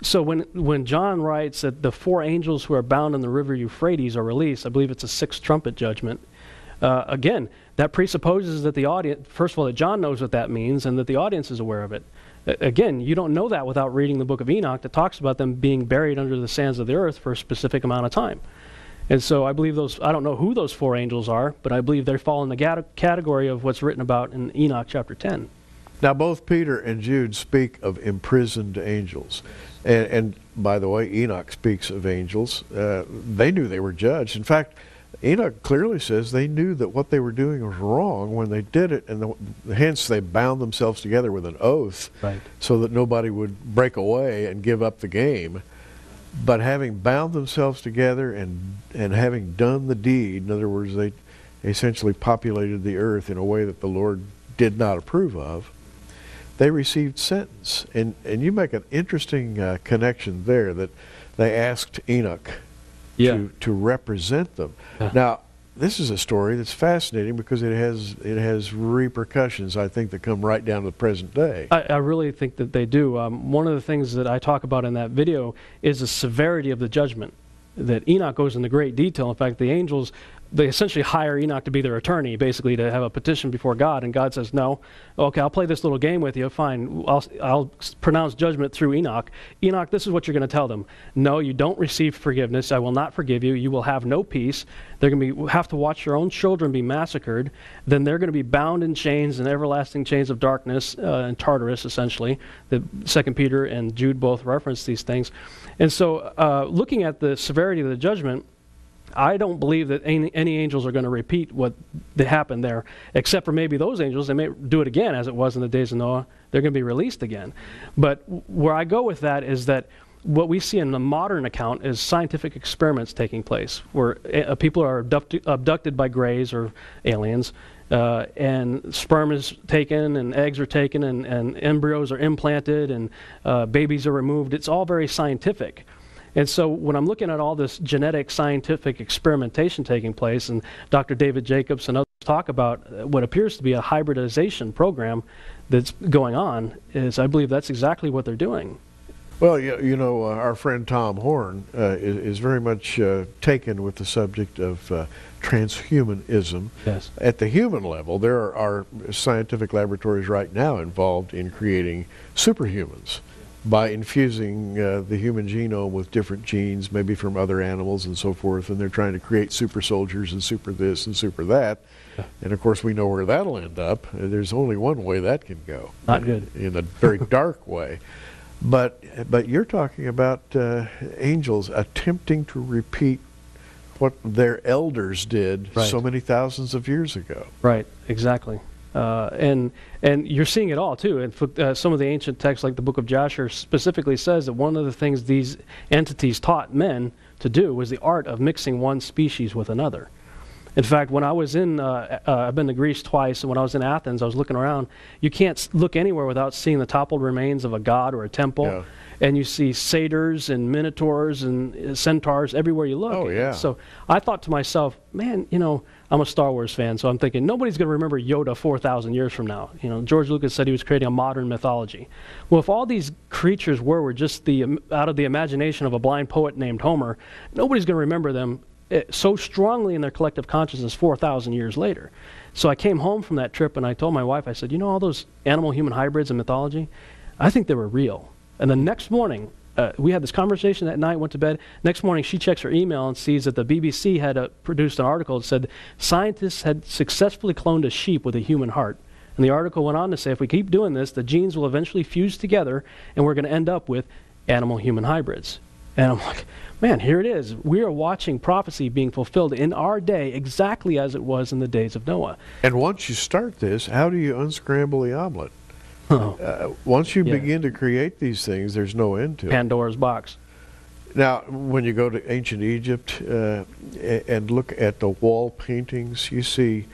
So when John writes that the 4 angels who are bound in the river Euphrates are released, I believe it's a 6th trumpet judgment. Again, that presupposes that the audience, first of all, that John knows what that means and that the audience is aware of it. Again, you don't know that without reading the Book of Enoch that talks about them being buried under the sands of the earth for a specific amount of time. And so I believe I don't know who those 4 angels are, but I believe they fall in the category of what's written about in Enoch chapter 10. Now, both Peter and Jude speak of imprisoned angels. And by the way, Enoch speaks of angels. They knew they were judged. In fact, Enoch clearly says they knew that what they were doing was wrong when they did it, and hence they bound themselves together with an oath so that nobody would break away and give up the game. But having bound themselves together and having done the deed, in other words, they essentially populated the earth in a way that the Lord did not approve of, they received sentence. And you make an interesting connection there, that they asked Enoch to represent them. Now, this is a story that's fascinating because it has repercussions, I think, that come right down to the present day. I really think that they do. One of the things that I talk about in that video is the severity of the judgment, that Enoch goes into great detail. In fact, the angels, they essentially hire Enoch to be their attorney, basically to have a petition before God, and God says, no, okay, I'll play this little game with you, fine, I'll pronounce judgment through Enoch. Enoch, this is what you're going to tell them. No, you don't receive forgiveness, I will not forgive you, you will have no peace, they're going to have to watch your own children be massacred, then they're going to be bound in chains and everlasting chains of darkness, and Tartarus, essentially. The 2 Peter and Jude both reference these things. And so, looking at the severity of the judgment, I don't believe that any angels are going to repeat what happened there, except for maybe those angels. They may do it again, as it was in the days of Noah. They're going to be released again. But where I go with that is that what we see in the modern account is scientific experiments taking place, where people are abducted by greys or aliens, and sperm is taken, and eggs are taken, and embryos are implanted, and babies are removed. It's all very scientific. And so when I'm looking at all this genetic scientific experimentation taking place, and Dr. David Jacobs and others talk about what appears to be a hybridization program that's going on, is I believe that's exactly what they're doing. Well, you know, our friend Tom Horn is very much taken with the subject of transhumanism. Yes. At the human level, there are scientific laboratories right now involved in creating superhumans, by infusing the human genome with different genes, maybe from other animals and so forth, and they're trying to create super soldiers and super this and super that. And of course we know where that'll end up. There's only one way that can go. Not good. In a very dark way. But you're talking about angels attempting to repeat what their elders did so many thousands of years ago. Right, exactly. And you're seeing it all too. And some of the ancient texts, like the Book of Jasher, specifically says that one of the things these entities taught men to do was the art of mixing one species with another. In fact, when I was I've been to Greece twice, and when I was in Athens, I was looking around. You can't look anywhere without seeing the toppled remains of a god or a temple. Yeah. And you see satyrs and minotaurs and centaurs everywhere you look. Oh, yeah. So I thought to myself, man, you know, I'm a Star Wars fan, so I'm thinking nobody's going to remember Yoda 4,000 years from now. You know, George Lucas said he was creating a modern mythology. Well, if all these creatures were just out of the imagination of a blind poet named Homer, nobody's going to remember them so strongly in their collective consciousness 4,000 years later. So I came home from that trip and I told my wife, I said, you know all those animal-human hybrids in mythology? I think they were real. And the next morning, we had this conversation that night, went to bed. Next morning, she checks her email and sees that the BBC had produced an article that said scientists had successfully cloned a sheep with a human heart. And the article went on to say, if we keep doing this, the genes will eventually fuse together, and we're going to end up with animal-human hybrids. And I'm like, man, here it is. We are watching prophecy being fulfilled in our day exactly as it was in the days of Noah. And once you start this, how do you unscramble the omelet? Once you begin to create these things, there's no end to it. Pandora's box. Now, when you go to ancient Egypt and look at the wall paintings, you see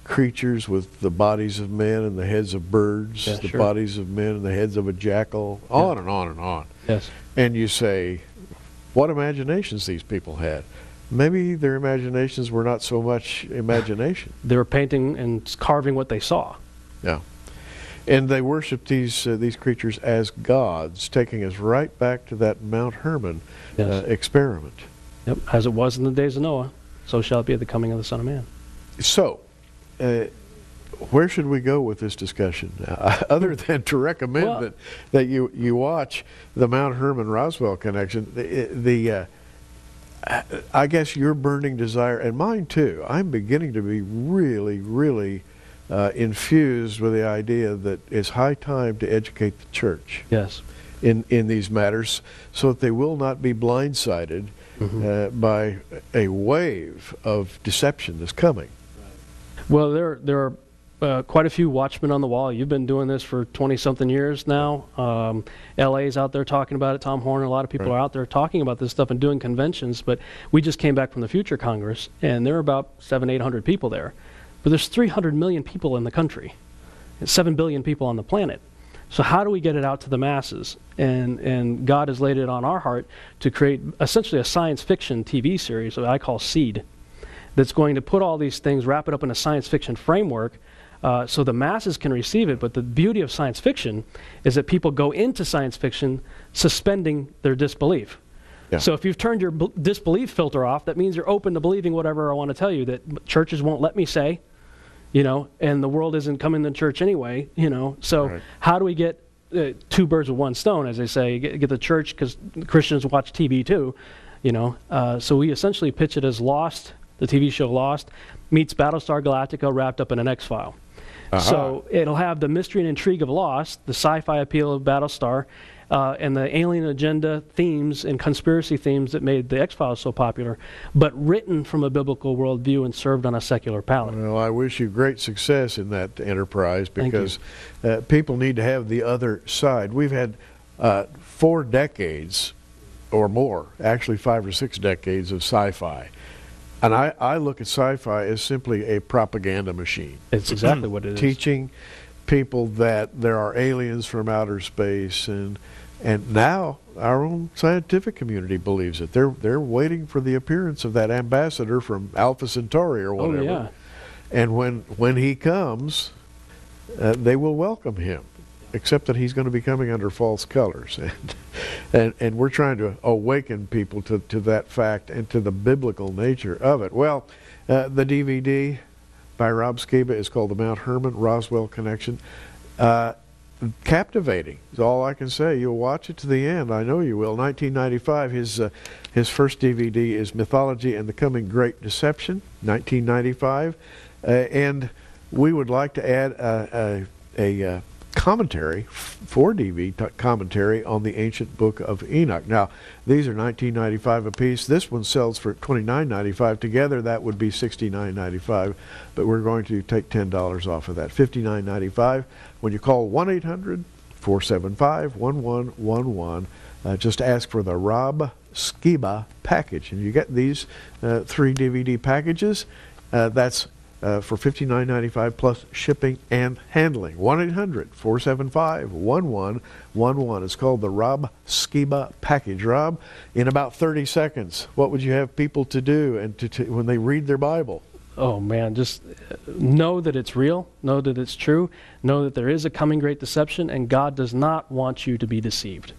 creatures with the bodies of men and the heads of birds, the bodies of men and the heads of a jackal, on and on and on. Yes. And you say, what imaginations these people had. Maybe their imaginations were not so much imagination. They were painting and carving what they saw. Yeah. And they worshiped these creatures as gods, taking us right back to that Mount Hermon experiment. Yep. As it was in the days of Noah, so shall it be at the coming of the Son of Man. So, where should we go with this discussion? Other than to recommend that you watch the Mount Hermon-Roswell connection, I guess your burning desire, and mine too, I'm beginning to be really, really infused with the idea that it's high time to educate the church in these matters so that they will not be blindsided by a wave of deception that's coming. Well, there are quite a few watchmen on the wall. You've been doing this for 20-something years now. LA's out there talking about it. Tom Horner, a lot of people are out there talking about this stuff and doing conventions. But we just came back from the Future Congress, and there are about 700-800 people there. But there's 300 million people in the country, and 7 billion people on the planet. So how do we get it out to the masses? And God has laid it on our heart to create essentially a science fiction TV series that I call Seed, that's going to put all these things, wrap it up in a science fiction framework so the masses can receive it. But the beauty of science fiction is that people go into science fiction suspending their disbelief. Yeah. So if you've turned your disbelief filter off, that means you're open to believing whatever I want to tell you that churches won't let me say, and the world isn't coming to church anyway, So how do we get two birds with one stone, as they say, get the church, because Christians watch TV too, So we essentially pitch it as Lost, the TV show Lost, meets Battlestar Galactica wrapped up in an X-File. So it'll have the mystery and intrigue of Lost, the sci-fi appeal of Battlestar, and the alien agenda themes and conspiracy themes that made the X-Files so popular, but written from a biblical worldview and served on a secular palette. Well, I wish you great success in that enterprise, because people need to have the other side. We've had 4 decades or more, actually 5 or 6 decades of sci-fi. And I look at sci-fi as simply a propaganda machine. It's exactly what it is. Teaching people that there are aliens from outer space, and now our own scientific community believes it. They're waiting for the appearance of that ambassador from Alpha Centauri or whatever. Oh, yeah. And when he comes, they will welcome him, except that he's going to be coming under false colors. And we're trying to awaken people to that fact and to the biblical nature of it. Well, the DVD by Rob Skiba is called The Mount Hermon-Roswell Connection. Captivating is all I can say. You'll watch it to the end. I know you will. 1995, his first DVD is Mythology and the Coming Great Deception, 1995. And we would like to add a commentary, 4DV commentary on the ancient Book of Enoch. Now, these are $19.95 a piece. This one sells for $29.95. Together, that would be $69.95. But we're going to take $10 off of that, $59.95. When you call 1-800-475-1111, just ask for the Rob Skiba package, and you get these 3 DVD packages. That's for $59.95 plus shipping and handling. 1-800-475-1111. It's called the Rob Skiba package. Rob, in about 30 seconds, what would you have people to do and when they read their Bible? Oh man, just know that it's real, know that it's true, know that there is a coming great deception, and God does not want you to be deceived.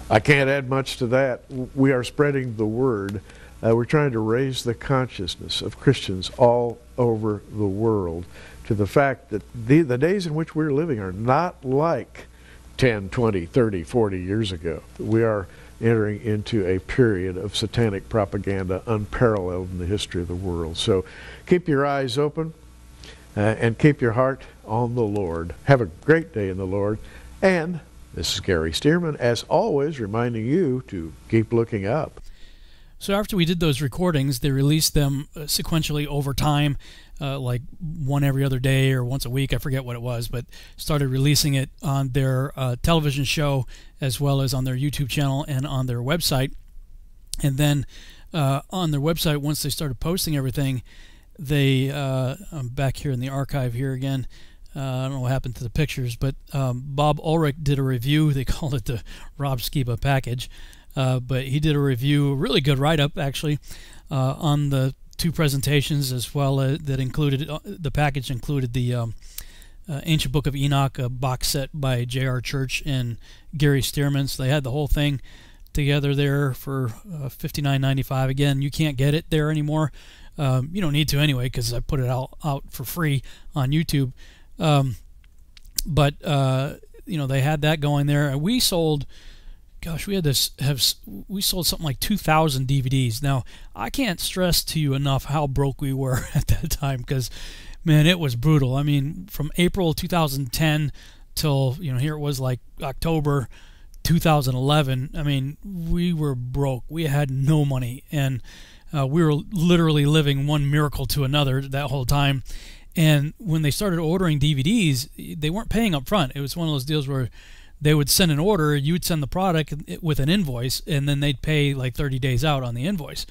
I can't add much to that. We are spreading the word. We're trying to raise the consciousness of Christians all over the world to the fact that the days in which we're living are not like 10, 20, 30, 40 years ago. We are entering into a period of satanic propaganda unparalleled in the history of the world. So keep your eyes open and keep your heart on the Lord. Have a great day in the Lord, and This is Gary Stearman, as always, reminding you to keep looking up. So after we did those recordings, they released them sequentially over time, like one every other day or once a week. I forget what it was, but started releasing it on their television show as well as on their YouTube channel and on their website. And then on their website, once they started posting everything, they I'm back here in the archive here again. I don't know what happened to the pictures, but Bob Ulrich did a review. They called it the Rob Skiba package. But he did a review, a really good write-up actually, on the two presentations, as well as that included the package included the Ancient Book of Enoch, a box set by J.R. Church and Gary Stearman. So they had the whole thing together there for $59.95. Again, you can't get it there anymore. You don't need to anyway, because I put it out for free on YouTube. But you know, they had that going there, and we sold. Gosh, we sold something like 2,000 DVDs. Now, I can't stress to you enough how broke we were at that time, because, man, it was brutal. I mean, from April 2010 till, you know, here it was like October 2011. I mean, we were broke. We had no money, and we were literally living one miracle to another that whole time. And when they started ordering DVDs, they weren't paying up front. It was one of those deals where they would send an order, you would send the product with an invoice, and then they'd pay like 30 days out on the invoice.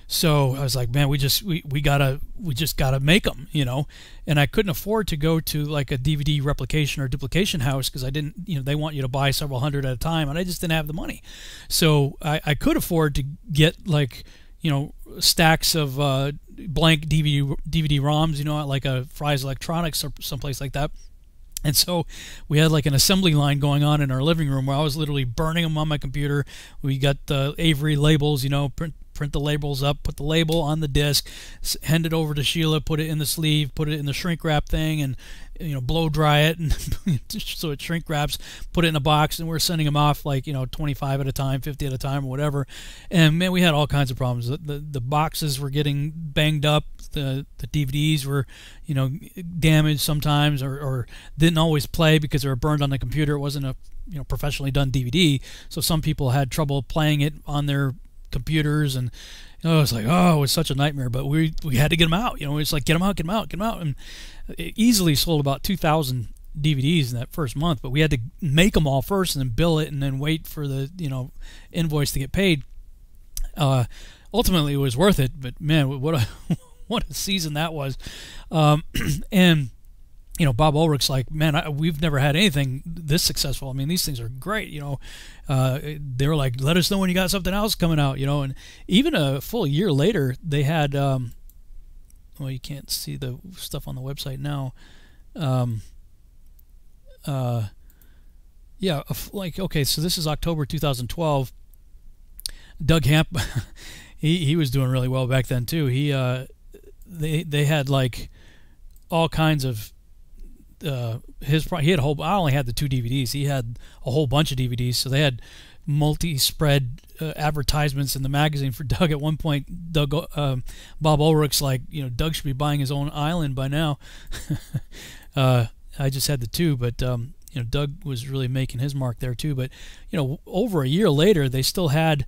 So I was like, man, we just gotta make them, you know. And I couldn't afford to go to like a DVD replication or duplication house, because I didn't, you know, they want you to buy several hundred at a time, and I just didn't have the money. So I could afford to get, like, you know, stacks of blank DVD ROMs, you know, at like a Fry's Electronics or someplace like that. And so we had like an assembly line going on in our living room where I was literally burning them on my computer. We got the Avery labels, you know, print the labels up, put the label on the disc, hand it over to Sheila, put it in the sleeve, put it in the shrink wrap thing, and, you know, blow dry it, and so it shrink wraps, put it in a box, and we're sending them off like, you know, 25 at a time, 50 at a time, or whatever. And man, we had all kinds of problems. The boxes were getting banged up. The DVDs were, you know, damaged sometimes, or didn't always play because they were burned on the computer. It wasn't a, you know, professionally done DVD, so some people had trouble playing it on their computers, and, you know, it was like, oh, it was such a nightmare. But we had to get them out. You know, it's like, get them out, and it easily sold about 2,000 DVDs in that first month. But we had to make them all first, and then bill it, and then wait for the, you know, invoice to get paid. Ultimately, it was worth it. But man, what a season that was. And, you know, Bob Ulrich's like, man, we've never had anything this successful. I mean, these things are great, you know. They were like, let us know when you got something else coming out, you know. And even a full year later, they had, well, you can't see the stuff on the website now. Yeah, like, okay, so this is October 2012. Doug Hamp, he was doing really well back then too. They had like all kinds of he had a whole. I only had the 2 DVDs. He had a whole bunch of DVDs. So they had multi-spread advertisements in the magazine for Doug. At one point, Bob Ulrich's like, you know, Doug should be buying his own island by now. I just had the 2, but you know, Doug was really making his mark there too. But, you know, over a year later, they still had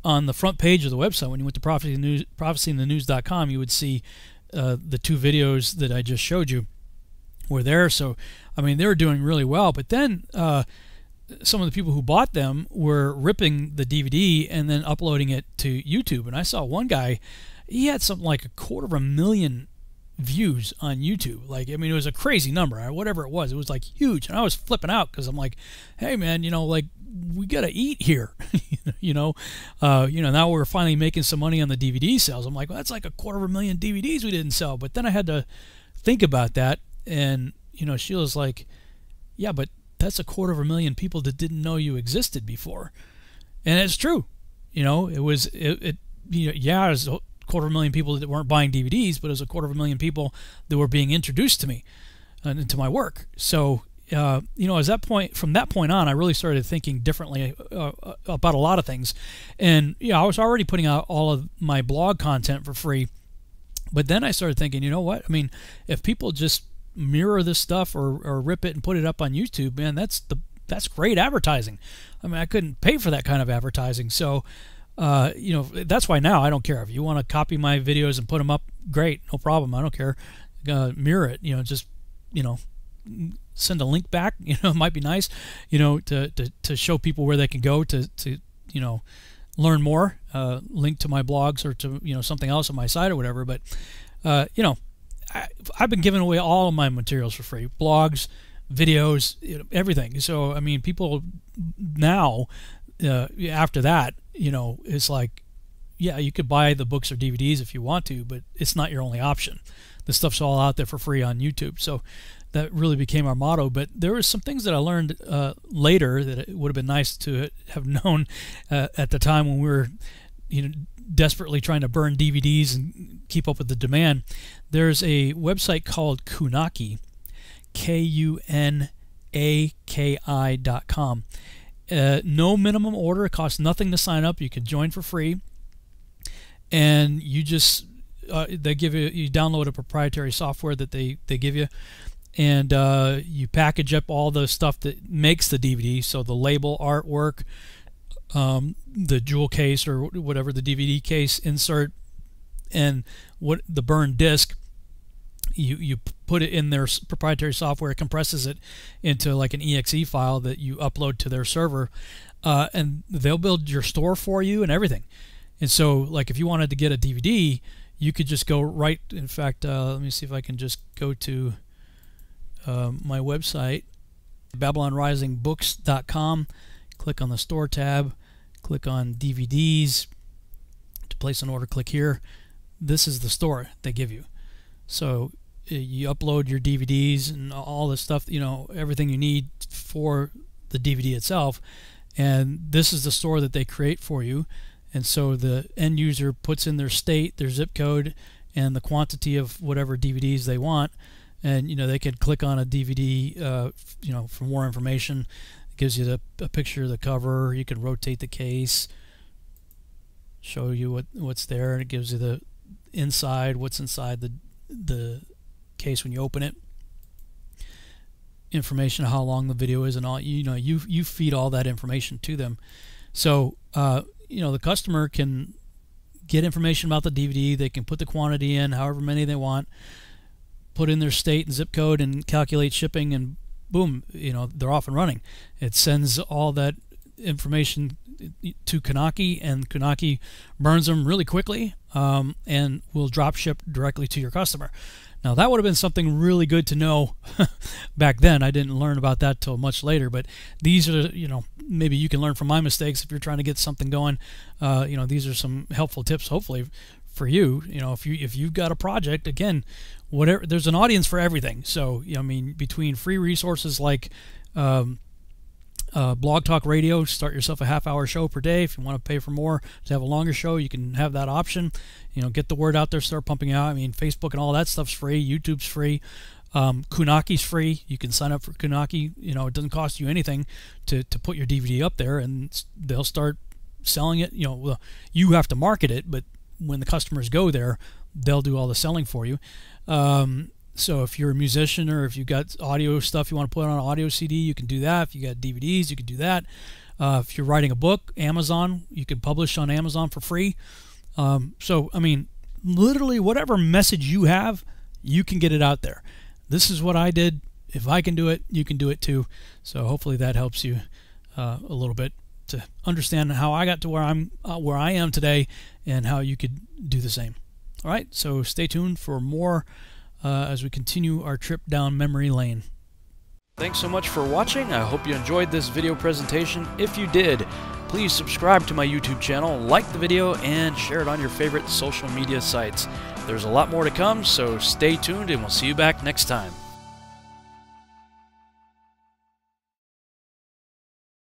on the front page of the website, when you went to prophecyinthenews.com, you would see the 2 videos that I just showed you were there. So, I mean, they were doing really well. But then some of the people who bought them were ripping the DVD and then uploading it to YouTube. And I saw one guy, he had something like 250,000 views on YouTube. Like, I mean, it was a crazy number. Whatever it was like huge. And I was flipping out, because I'm like, hey man, you know, like, we gotta eat here. you know, now we're finally making some money on the DVD sales. I'm like, well, that's like 250,000 DVDs we didn't sell. But then I had to think about that, and, you know, Sheila's like, yeah, but that's 250,000 people that didn't know you existed before. And it's true. You know, it was, you know, yeah, it was 250,000 people that weren't buying DVDs, but it was 250,000 people that were being introduced to me and to my work. So, you know, from that point on, I really started thinking differently about a lot of things. And, yeah, I was already putting out all of my blog content for free. But then I started thinking, you know what? I mean, if people just mirror this stuff or rip it and put it up on YouTube, man, that's that's great advertising. I mean, I couldn't pay for that kind of advertising. So, you know, that's why now I don't care. If you want to copy my videos and put them up, great, no problem. I don't care. Mirror it, you know, just, you know, send a link back, you know, it might be nice, you know, to show people where they can go to you know, learn more, link to my blogs or to, you know, something else on my site or whatever. But, you know, I've been giving away all of my materials for free, blogs, videos, you know, everything. So, I mean, people now, after that, you know, it's like, yeah, you could buy the books or DVDs if you want to, but it's not your only option. The stuff's all out there for free on YouTube. So that really became our motto. But there were some things that I learned later that it would have been nice to have known at the time when we were, you know, desperately trying to burn DVDs and keep up with the demand. There's a website called Kunaki, KUNAKI.com. No minimum order. It costs nothing to sign up. You can join for free, and you just they give you download a proprietary software that they give you, and you package up all the stuff that makes the DVD. So the label, artwork, the jewel case or whatever, the DVD case insert, and what the burned disc. You put it in their proprietary software, it compresses it into like an exe file that you upload to their server, and they'll build your store for you and everything. And so, like, if you wanted to get a DVD, you could just go right. In fact, let me see if I can just go to my website, BabylonRisingBooks.com. Click on the store tab, click on DVDs. To place an order, click here. This is the store they give you. So you upload your DVDs and all the stuff, you know, everything you need for the DVD itself, and this is the store that they create for you. And so the end user puts in their state, their zip code, and the quantity of whatever DVDs they want, and, you know, they could click on a DVD, you know, for more information. It gives you a picture of the cover. You can rotate the case, show you what's there, and it gives you the inside, what's inside the case when you open it, information of how long the video is, and all, you know, you feed all that information to them. So you know, the customer can get information about the DVD. They can put the quantity in, however many they want, put in their state and zip code, and calculate shipping, and boom, you know, they're off and running. It sends all that information to Kunaki, and Kunaki burns them really quickly, and will drop ship directly to your customer. Now, that would have been something really good to know back then. I didn't learn about that till much later, but these are, you know, maybe you can learn from my mistakes if you're trying to get something going. You know, these are some helpful tips, hopefully, for you. You know, if you've got a project, again, whatever, there's an audience for everything. So, I mean, between free resources like Blog Talk Radio, start yourself a half-hour show per day. If you want to pay for more to have a longer show, you can have that option. You know, get the word out there, start pumping out. I mean, Facebook and all that stuff's free. YouTube's free. Kunaki's free. You can sign up for Kunaki. You know, it doesn't cost you anything to put your DVD up there, and they'll start selling it. You know, well, you have to market it, but when the customers go there, they'll do all the selling for you. So if you're a musician, or if you've got audio stuff you want to put on an audio CD, you can do that. If you got DVDs, you can do that. If you're writing a book, Amazon, you can publish on Amazon for free. So, I mean, literally whatever message you have, you can get it out there. This is what I did. If I can do it, you can do it too. So hopefully that helps you a little bit to understand how I got to where I am today, and how you could do the same. All right, so stay tuned for more as we continue our trip down memory lane. Thanks so much for watching. I hope you enjoyed this video presentation. If you did, please subscribe to my YouTube channel, like the video, and share it on your favorite social media sites. There's a lot more to come, so stay tuned, and we'll see you back next time.